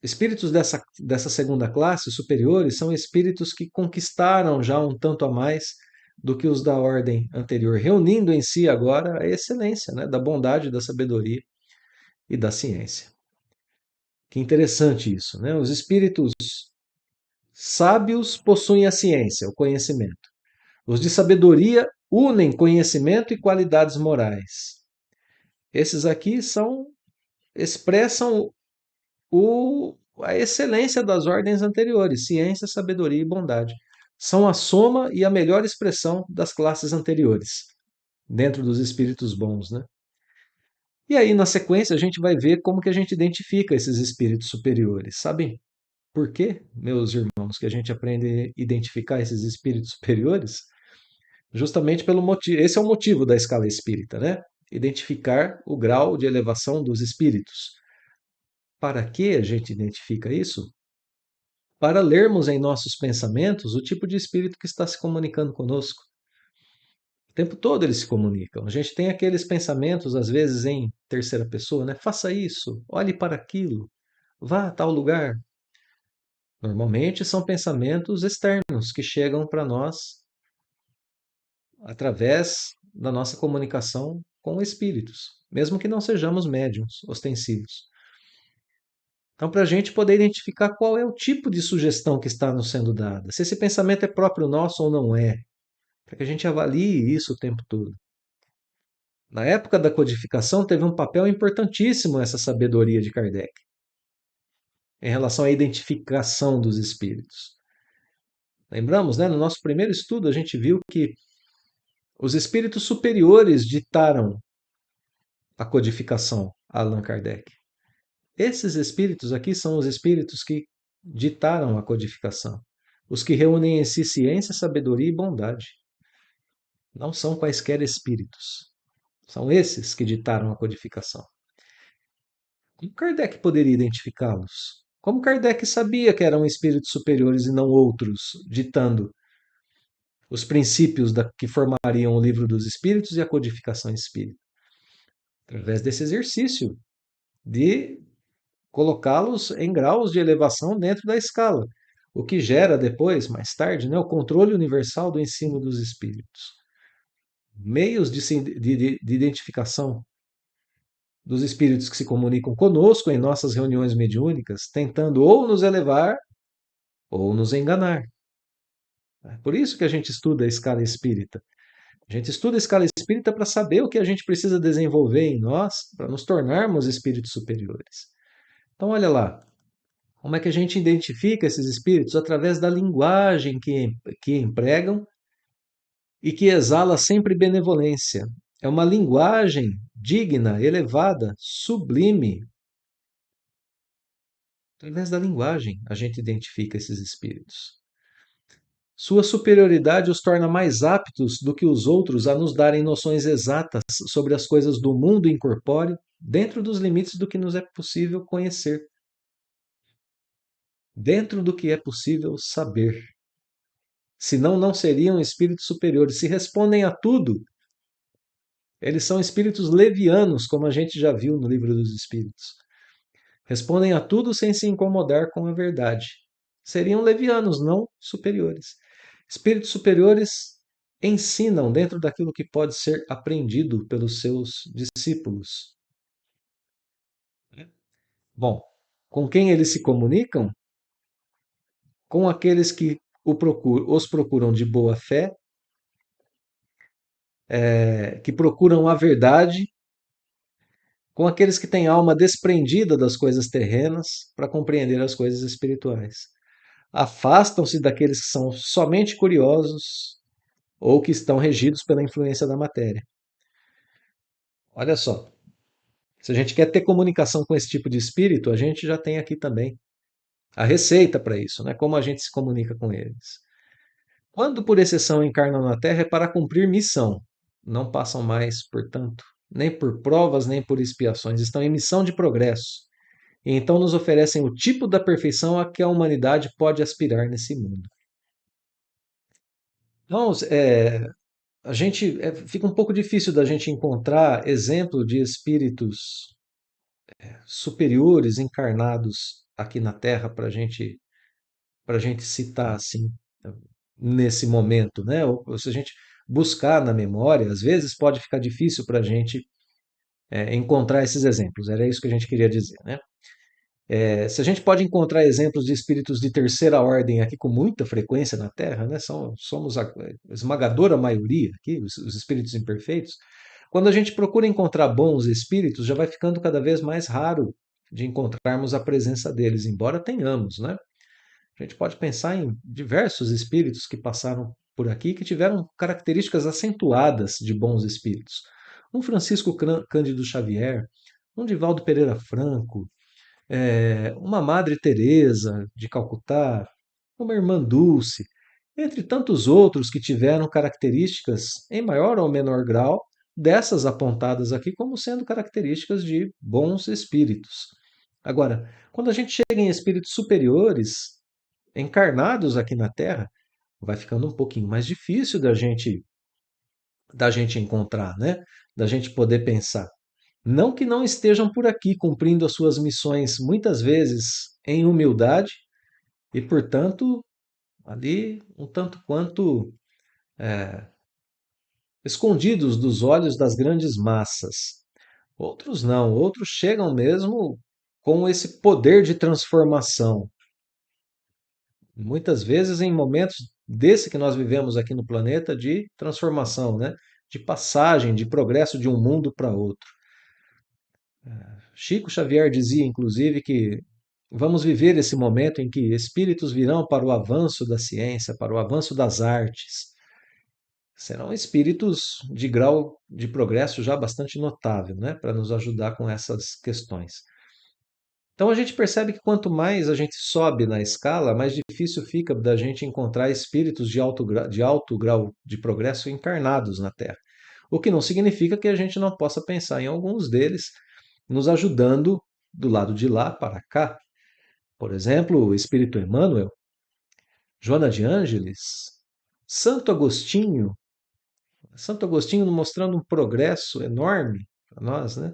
espíritos dessa segunda classe, superiores, são espíritos que conquistaram já um tanto a mais do que os da ordem anterior, reunindo em si agora a excelência, né, da bondade, da sabedoria e da ciência. Que interessante isso, né? Os espíritos sábios possuem a ciência, o conhecimento. Os de sabedoria unem conhecimento e qualidades morais. Esses aqui expressam a excelência das ordens anteriores, ciência, sabedoria e bondade. São a soma e a melhor expressão das classes anteriores, dentro dos espíritos bons, né? E aí, na sequência, a gente vai ver como que a gente identifica esses espíritos superiores. Sabem por quê, meus irmãos, que a gente aprende a identificar esses espíritos superiores? Justamente pelo motivo. Esse é o motivo da escala espírita, né? Identificar o grau de elevação dos espíritos. Para que a gente identifica isso? Para lermos em nossos pensamentos o tipo de espírito que está se comunicando conosco. O tempo todo eles se comunicam. A gente tem aqueles pensamentos, às vezes em terceira pessoa, né? Faça isso, olhe para aquilo, vá a tal lugar. Normalmente são pensamentos externos que chegam para nós através da nossa comunicação com espíritos, mesmo que não sejamos médiuns ostensivos. Então, para a gente poder identificar qual é o tipo de sugestão que está nos sendo dada, se esse pensamento é próprio nosso ou não é, para que a gente avalie isso o tempo todo. Na época da codificação, teve um papel importantíssimo essa sabedoria de Kardec, em relação à identificação dos espíritos. Lembramos, né? No nosso primeiro estudo, a gente viu que os espíritos superiores ditaram a codificação a Allan Kardec. Esses espíritos aqui são os espíritos que ditaram a codificação, os que reúnem em si ciência, sabedoria e bondade. Não são quaisquer espíritos. São esses que ditaram a codificação. Como Kardec poderia identificá-los? Como Kardec sabia que eram espíritos superiores e não outros, ditando os princípios que formariam o livro dos espíritos e a codificação espírita? Através desse exercício de colocá-los em graus de elevação dentro da escala, o que gera depois, mais tarde, né, o controle universal do ensino dos espíritos. Meios de identificação dos espíritos que se comunicam conosco em nossas reuniões mediúnicas, tentando ou nos elevar ou nos enganar. É por isso que a gente estuda a escala espírita. A gente estuda a escala espírita para saber o que a gente precisa desenvolver em nós para nos tornarmos espíritos superiores. Então, olha lá, como é que a gente identifica esses espíritos? Através da linguagem que empregam e que exala sempre benevolência. É uma linguagem digna, elevada, sublime. Através da linguagem a gente identifica esses espíritos. Sua superioridade os torna mais aptos do que os outros a nos darem noções exatas sobre as coisas do mundo incorpóreo, dentro dos limites do que nos é possível conhecer, dentro do que é possível saber. Senão, não seriam espíritos superiores. Se respondem a tudo, eles são espíritos levianos, como a gente já viu no Livro dos Espíritos. Respondem a tudo sem se incomodar com a verdade. Seriam levianos, não superiores. Espíritos superiores ensinam dentro daquilo que pode ser aprendido pelos seus discípulos. Bom, com quem eles se comunicam? Com aqueles que os procuram de boa fé, que procuram a verdade, com aqueles que têm alma desprendida das coisas terrenas para compreender as coisas espirituais. Afastam-se daqueles que são somente curiosos ou que estão regidos pela influência da matéria. Olha só, se a gente quer ter comunicação com esse tipo de espírito, a gente já tem aqui também a receita para isso, né? Como a gente se comunica com eles. Quando por exceção encarnam na Terra é para cumprir missão. Não passam mais, portanto, nem por provas, nem por expiações. Estão em missão de progresso. E então nos oferecem o tipo da perfeição a que a humanidade pode aspirar nesse mundo. Então, a gente fica um pouco difícil da gente encontrar exemplo de espíritos superiores encarnados aqui na Terra para gente citar assim nesse momento, né? Ou se a gente buscar na memória, às vezes pode ficar difícil para a gente encontrar esses exemplos. Era isso que a gente queria dizer, né? Se a gente pode encontrar exemplos de espíritos de terceira ordem aqui com muita frequência na Terra, né? Somos a esmagadora maioria aqui, os espíritos imperfeitos. Quando a gente procura encontrar bons espíritos, já vai ficando cada vez mais raro de encontrarmos a presença deles, embora tenhamos, né? A gente pode pensar em diversos espíritos que passaram por aqui que tiveram características acentuadas de bons espíritos. Um Francisco Cândido Xavier, um Divaldo Pereira Franco, uma Madre Teresa de Calcutá, uma Irmã Dulce, entre tantos outros que tiveram características, em maior ou menor grau, dessas apontadas aqui como sendo características de bons espíritos. Agora, quando a gente chega em espíritos superiores, encarnados aqui na Terra, vai ficando um pouquinho mais difícil da gente encontrar, né? Da gente poder pensar. Não que não estejam por aqui cumprindo as suas missões, muitas vezes em humildade e, portanto, ali um tanto quanto escondidos dos olhos das grandes massas. Outros não, outros chegam mesmo com esse poder de transformação. Muitas vezes em momentos desse que nós vivemos aqui no planeta de transformação, né? De passagem, de progresso de um mundo para outro. Chico Xavier dizia, inclusive, que vamos viver esse momento em que espíritos virão para o avanço da ciência, para o avanço das artes. Serão espíritos de grau de progresso já bastante notável, né? Para nos ajudar com essas questões. Então a gente percebe que quanto mais a gente sobe na escala, mais difícil fica da gente encontrar espíritos de alto grau de progresso encarnados na Terra. O que não significa que a gente não possa pensar em alguns deles nos ajudando do lado de lá para cá. Por exemplo, o Espírito Emmanuel, Joana de Ângeles, Santo Agostinho, Santo Agostinho mostrando um progresso enorme para nós, né?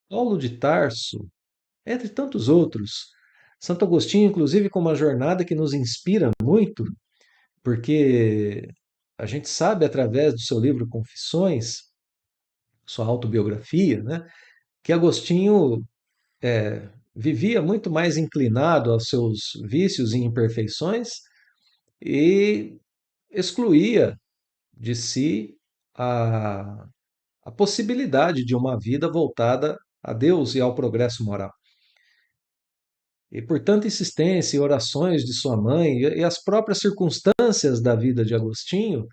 Paulo de Tarso, entre tantos outros. Santo Agostinho, inclusive, com uma jornada que nos inspira muito, porque a gente sabe, através do seu livro Confissões, sua autobiografia, né, que Agostinho vivia muito mais inclinado aos seus vícios e imperfeições e excluía de si a, a possibilidade de uma vida voltada a Deus e ao progresso moral. E por tanta insistência e orações de sua mãe e as próprias circunstâncias da vida de Agostinho,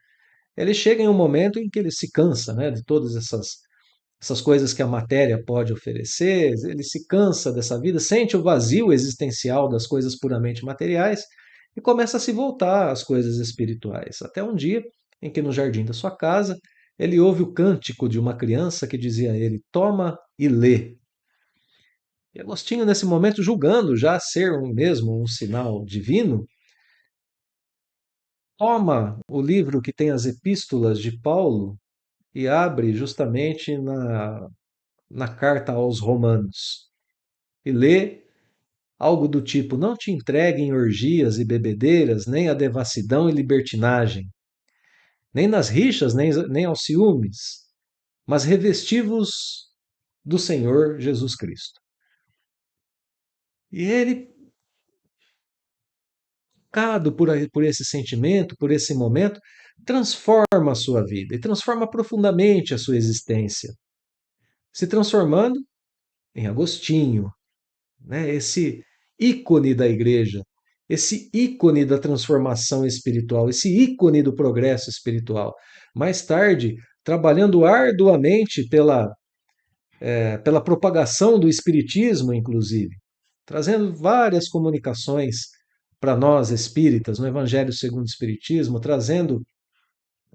ele chega em um momento em que ele se cansa, né, de todas essas coisas que a matéria pode oferecer, ele se cansa dessa vida, sente o vazio existencial das coisas puramente materiais e começa a se voltar às coisas espirituais. Até um dia em que no jardim da sua casa ele ouve o cântico de uma criança que dizia a ele: "Toma e lê". E Agostinho, nesse momento, julgando já ser mesmo um sinal divino, toma o livro que tem as epístolas de Paulo e abre justamente na carta aos Romanos. E lê algo do tipo: Não te entregue em orgias e bebedeiras, nem à devassidão e libertinagem, nem nas rixas, nem aos ciúmes, mas revesti-vos do Senhor Jesus Cristo. E ele, tocado por esse sentimento, por esse momento, transforma a sua vida e transforma profundamente a sua existência, se transformando em Agostinho, né? Esse ícone da igreja, esse ícone da transformação espiritual, esse ícone do progresso espiritual. Mais tarde, trabalhando arduamente pela propagação do espiritismo, inclusive, trazendo várias comunicações para nós espíritas, no Evangelho segundo o Espiritismo, trazendo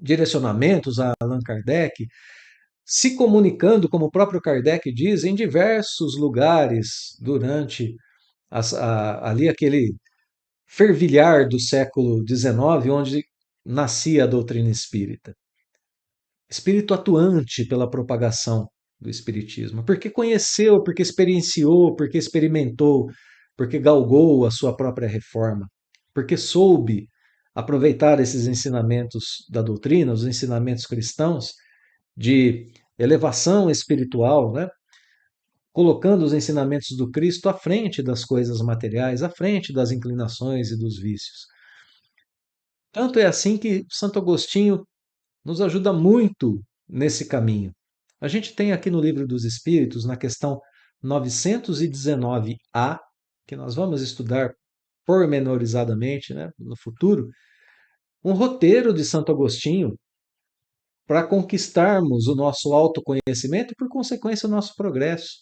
direcionamentos a Allan Kardec, se comunicando, como o próprio Kardec diz, em diversos lugares durante ali aquele fervilhar do século XIX, onde nascia a doutrina espírita. Espírito atuante pela propagação do espiritismo, porque conheceu, porque experienciou, porque experimentou, porque galgou a sua própria reforma, porque soube aproveitar esses ensinamentos da doutrina, os ensinamentos cristãos de elevação espiritual, né? Colocando os ensinamentos do Cristo à frente das coisas materiais, à frente das inclinações e dos vícios. Tanto é assim que Santo Agostinho nos ajuda muito nesse caminho. A gente tem aqui no Livro dos Espíritos, na questão 919A, que nós vamos estudar pormenorizadamente, né, no futuro, um roteiro de Santo Agostinho para conquistarmos o nosso autoconhecimento e, por consequência, o nosso progresso.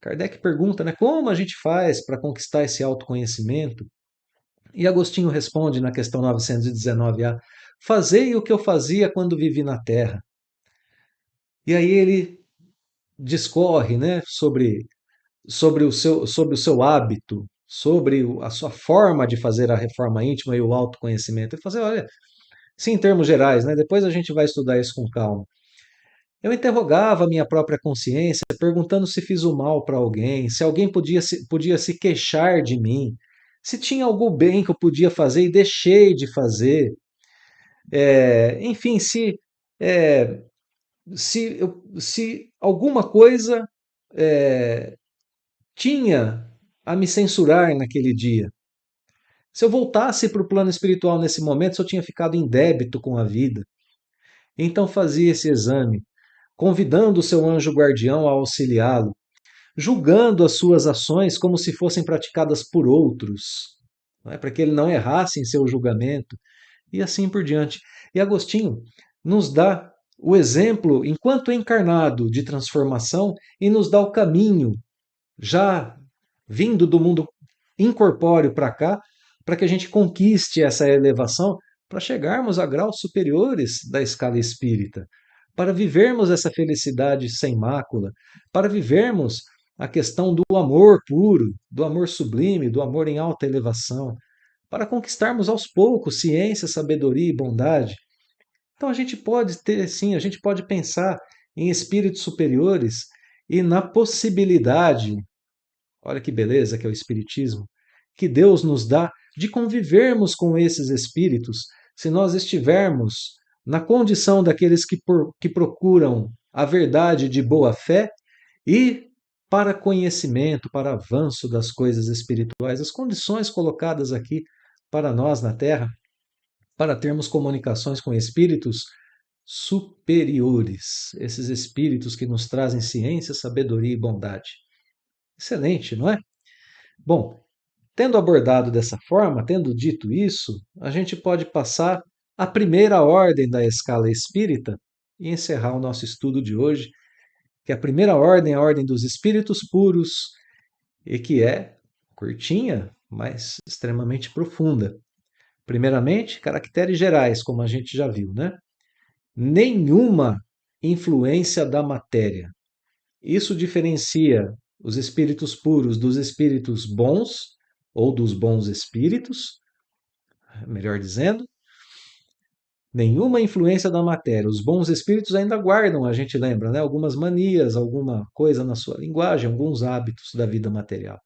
Kardec pergunta, né, como a gente faz para conquistar esse autoconhecimento? E Agostinho responde na questão 919A: Fazei o que eu fazia quando vivi na terra. E aí ele discorre, né, sobre o seu hábito, sobre a sua forma de fazer a reforma íntima e o autoconhecimento. Ele fala assim, olha, sim, em termos gerais, né, depois a gente vai estudar isso com calma. Eu interrogava a minha própria consciência, perguntando se fiz o mal para alguém, se alguém podia se queixar de mim, se tinha algo bem que eu podia fazer e deixei de fazer. Enfim, é, se alguma coisa tinha a me censurar naquele dia? Se eu voltasse para o plano espiritual nesse momento, se eu tinha ficado em débito com a vida, então fazia esse exame, convidando o seu anjo guardião a auxiliá-lo, julgando as suas ações como se fossem praticadas por outros, não é? Para que ele não errasse em seu julgamento, e assim por diante. E Agostinho nos dá o exemplo, enquanto encarnado, de transformação e nos dá o caminho, já vindo do mundo incorpóreo para cá, para que a gente conquiste essa elevação, para chegarmos a graus superiores da escala espírita, para vivermos essa felicidade sem mácula, para vivermos a questão do amor puro, do amor sublime, do amor em alta elevação, para conquistarmos aos poucos ciência, sabedoria e bondade. Então a gente pode ter, sim, a gente pode pensar em espíritos superiores e na possibilidade, olha que beleza que é o espiritismo, que Deus nos dá de convivermos com esses espíritos, se nós estivermos na condição daqueles que procuram a verdade de boa fé e para conhecimento, para avanço das coisas espirituais, as condições colocadas aqui para nós na Terra, para termos comunicações com espíritos superiores, esses espíritos que nos trazem ciência, sabedoria e bondade. Excelente, não é? Bom, tendo abordado dessa forma, tendo dito isso, a gente pode passar à primeira ordem da escala espírita e encerrar o nosso estudo de hoje, que a primeira ordem é a ordem dos espíritos puros e que é curtinha, mas extremamente profunda. Primeiramente, caracteres gerais, como a gente já viu, né? Nenhuma influência da matéria. Isso diferencia os espíritos puros dos espíritos bons, ou dos bons espíritos, melhor dizendo. Nenhuma influência da matéria. Os bons espíritos ainda guardam, a gente lembra, né? Algumas manias, alguma coisa na sua linguagem, alguns hábitos da vida material.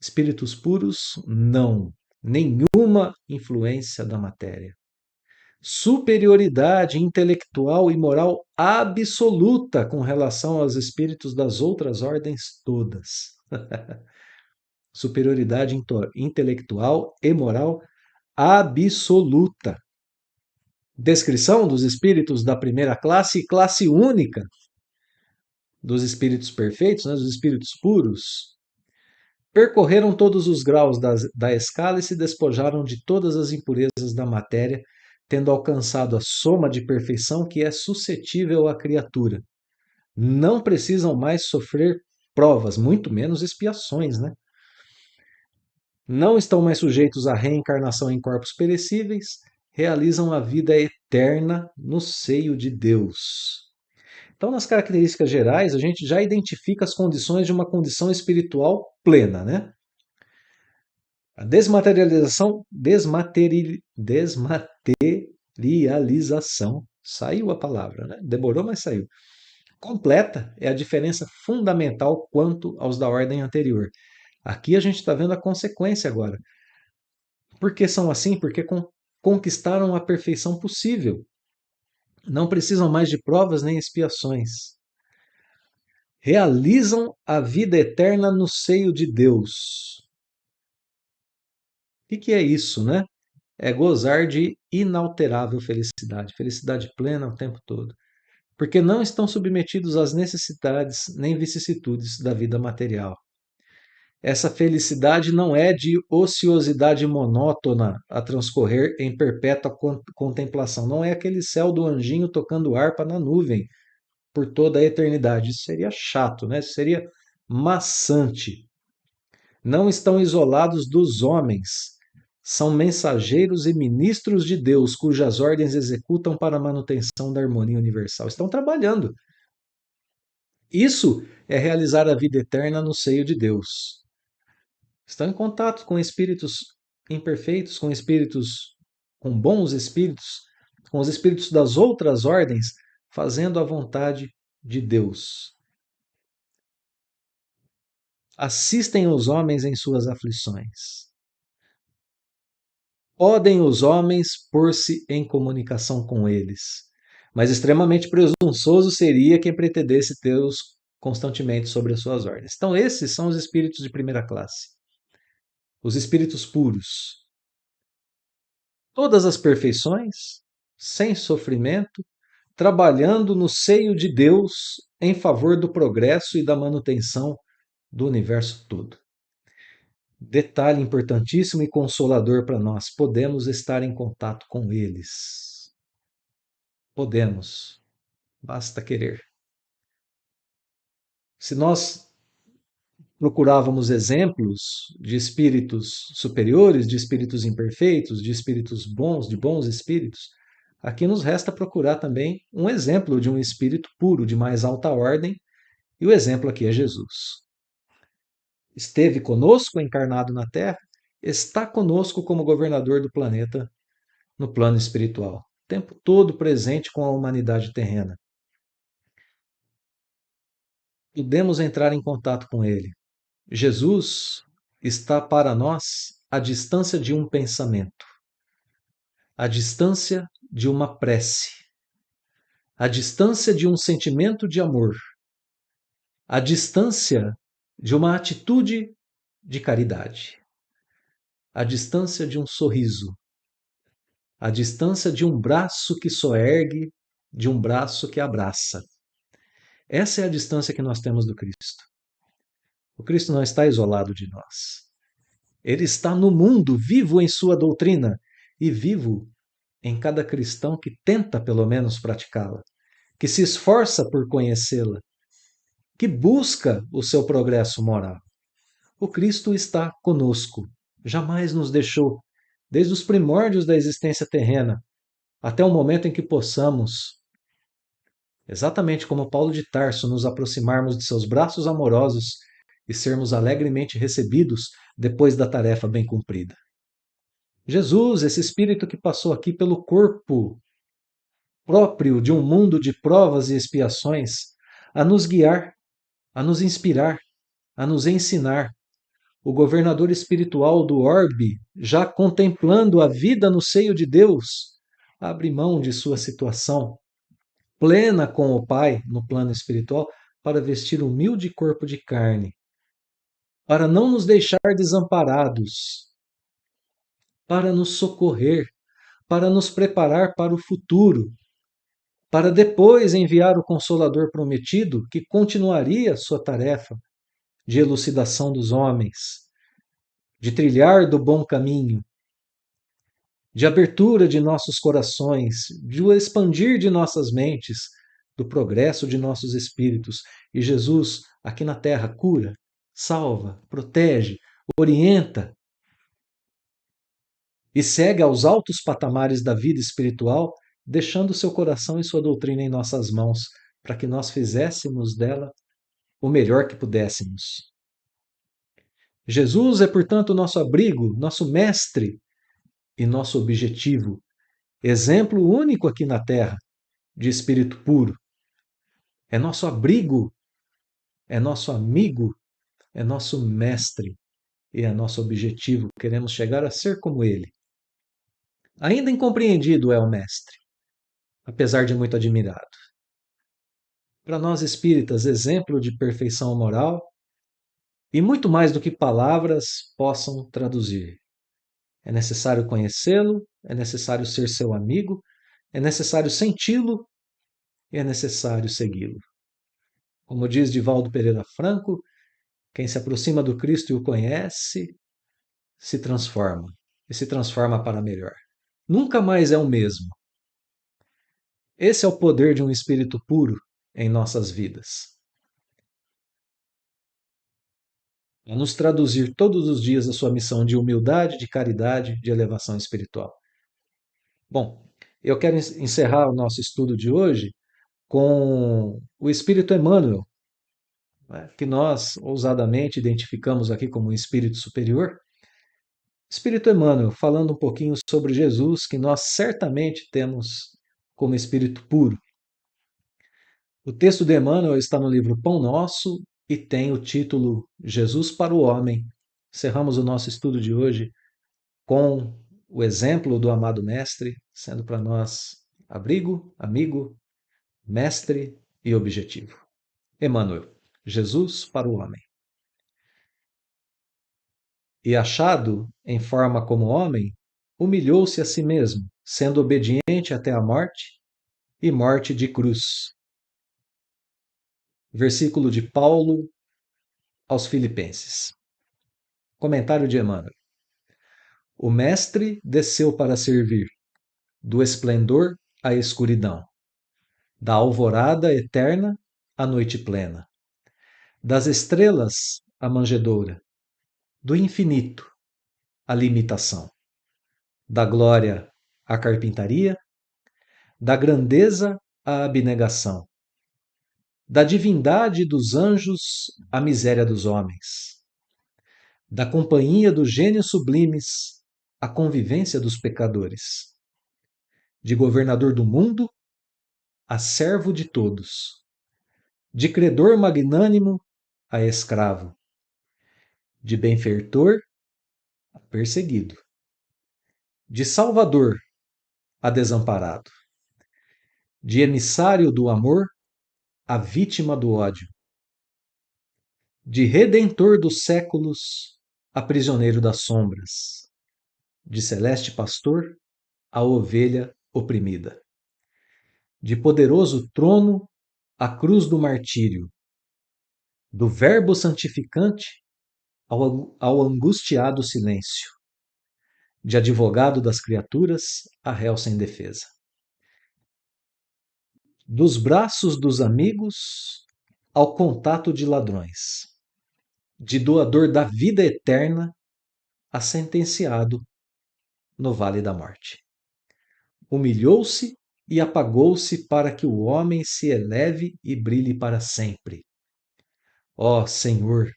Espíritos puros, não. Nenhuma influência da matéria. Superioridade intelectual e moral absoluta com relação aos espíritos das outras ordens todas. Superioridade intelectual e moral absoluta. Descrição dos espíritos da primeira classe e classe única dos espíritos perfeitos, né, dos espíritos puros. Percorreram todos os graus da escala e se despojaram de todas as impurezas da matéria, tendo alcançado a soma de perfeição que é suscetível à criatura. Não precisam mais sofrer provas, muito menos expiações, né? Não estão mais sujeitos à reencarnação em corpos perecíveis, realizam a vida eterna no seio de Deus. Então, nas características gerais, a gente já identifica as condições de uma condição espiritual plena, né? A desmaterialização, saiu a palavra, né? Demorou, mas saiu. Completa é a diferença fundamental quanto aos da ordem anterior. Aqui a gente está vendo a consequência agora. Por que são assim? Porque conquistaram a perfeição possível. Não precisam mais de provas nem expiações. Realizam a vida eterna no seio de Deus. O que é isso, né? É gozar de inalterável felicidade, felicidade plena o tempo todo. Porque não estão submetidos às necessidades nem vicissitudes da vida material. Essa felicidade não é de ociosidade monótona a transcorrer em perpétua contemplação. Não é aquele céu do anjinho tocando harpa na nuvem por toda a eternidade. Isso seria chato, né? Isso seria maçante. Não estão isolados dos homens. São mensageiros e ministros de Deus, cujas ordens executam para a manutenção da harmonia universal. Estão trabalhando. Isso é realizar a vida eterna no seio de Deus. Estão em contato com espíritos imperfeitos, com bons espíritos, com os espíritos das outras ordens, fazendo a vontade de Deus. Assistem os homens em suas aflições. Podem os homens pôr-se em comunicação com eles, mas extremamente presunçoso seria quem pretendesse constantemente sobre as suas ordens. Então, esses são os espíritos de primeira classe, os espíritos puros. Todas as perfeições, sem sofrimento, trabalhando no seio de Deus em favor do progresso e da manutenção do universo todo. Detalhe importantíssimo e consolador para nós: podemos estar em contato com eles. Podemos, basta querer. Se nós procurávamos exemplos de espíritos superiores, de espíritos imperfeitos, de espíritos bons, de bons espíritos, aqui nos resta procurar também um exemplo de um espírito puro, de mais alta ordem, e o exemplo aqui é Jesus. Esteve conosco encarnado na Terra, está conosco como governador do planeta no plano espiritual, o tempo todo presente com a humanidade terrena. Podemos entrar em contato com ele. Jesus está para nós à distância de um pensamento, à distância de uma prece, à distância de um sentimento de amor, à distância de uma atitude de caridade, à distância de um sorriso, à distância de um braço que soergue, de um braço que abraça. Essa é a distância que nós temos do Cristo. O Cristo não está isolado de nós. Ele está no mundo, vivo em sua doutrina e vivo em cada cristão que tenta, pelo menos, praticá-la, que se esforça por conhecê-la, que busca o seu progresso moral. O Cristo está conosco, jamais nos deixou, desde os primórdios da existência terrena, até o momento em que possamos, exatamente como Paulo de Tarso, nos aproximarmos de seus braços amorosos e sermos alegremente recebidos depois da tarefa bem cumprida. Jesus, esse Espírito que passou aqui pelo corpo próprio de um mundo de provas e expiações, a nos guiar, a nos inspirar, a nos ensinar. O governador espiritual do orbe, já contemplando a vida no seio de Deus, abre mão de sua situação plena com o Pai no plano espiritual para vestir o humilde corpo de carne, para não nos deixar desamparados, para nos socorrer, para nos preparar para o futuro, para depois enviar o Consolador prometido, que continuaria sua tarefa de elucidação dos homens, de trilhar do bom caminho, de abertura de nossos corações, de o expandir de nossas mentes, do progresso de nossos espíritos. E Jesus, aqui na terra, cura, salva, protege, orienta e segue aos altos patamares da vida espiritual, deixando seu coração e sua doutrina em nossas mãos, para que nós fizéssemos dela o melhor que pudéssemos. Jesus é, portanto, nosso abrigo, nosso mestre e nosso objetivo, exemplo único aqui na Terra de espírito puro. É nosso abrigo, é nosso amigo, é nosso mestre e é nosso objetivo. Queremos chegar a ser como ele. Ainda incompreendido é o mestre, apesar de muito admirado. Para nós espíritas, exemplo de perfeição moral e muito mais do que palavras possam traduzir. É necessário conhecê-lo, é necessário ser seu amigo, é necessário senti-lo e é necessário segui-lo. Como diz Divaldo Pereira Franco, quem se aproxima do Cristo e o conhece, se transforma, e se transforma para melhor. Nunca mais é o mesmo. Esse é o poder de um espírito puro em nossas vidas. A nos traduzir todos os dias a sua missão de humildade, de caridade, de elevação espiritual. Bom, eu quero encerrar o nosso estudo de hoje com o Espírito Emmanuel, né, que nós ousadamente identificamos aqui como um espírito superior. Espírito Emmanuel, falando um pouquinho sobre Jesus, que nós certamente temos como espírito puro. O texto de Emmanuel está no livro Pão Nosso e tem o título Jesus para o Homem. Encerramos o nosso estudo de hoje com o exemplo do amado Mestre, sendo para nós abrigo, amigo, mestre e objetivo. Emmanuel. Jesus para o homem. E achado em forma como homem, humilhou-se a si mesmo, sendo obediente até a morte e morte de cruz. Versículo de Paulo aos Filipenses. Comentário de Emmanuel. O Mestre desceu para servir, do esplendor à escuridão, da alvorada eterna à noite plena, das estrelas à manjedoura, do infinito à limitação, da glória à carpintaria, da grandeza à abnegação, da divindade dos anjos à miséria dos homens, da companhia dos gênios sublimes à convivência dos pecadores, de governador do mundo a servo de todos, de credor magnânimo a escravo, de benfeitor a perseguido, de salvador a desamparado, de emissário do amor a vítima do ódio, de redentor dos séculos a prisioneiro das sombras, de celeste pastor a ovelha oprimida, de poderoso trono a cruz do martírio, do Verbo santificante ao angustiado silêncio, de advogado das criaturas a réu sem defesa, dos braços dos amigos ao contato de ladrões, de doador da vida eterna a sentenciado no vale da morte. Humilhou-se e apagou-se para que o homem se eleve e brilhe para sempre. Ó Senhor,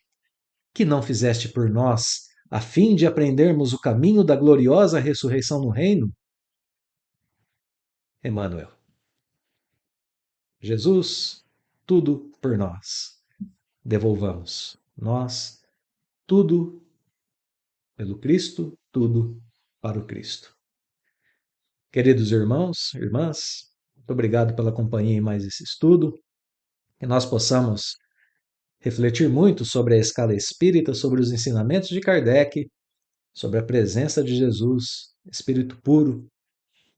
que não fizeste por nós, a fim de aprendermos o caminho da gloriosa ressurreição no reino? Emmanuel. Jesus, tudo por nós. Devolvamos nós tudo pelo Cristo, tudo para o Cristo. Queridos irmãos, irmãs, muito obrigado pela companhia em mais esse estudo. Que nós possamos refletir muito sobre a escala espírita, sobre os ensinamentos de Kardec, sobre a presença de Jesus, Espírito puro,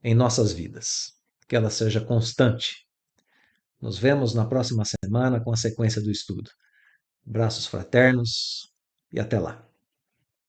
em nossas vidas. Que ela seja constante. Nos vemos na próxima semana com a sequência do estudo. Abraços fraternos e até lá.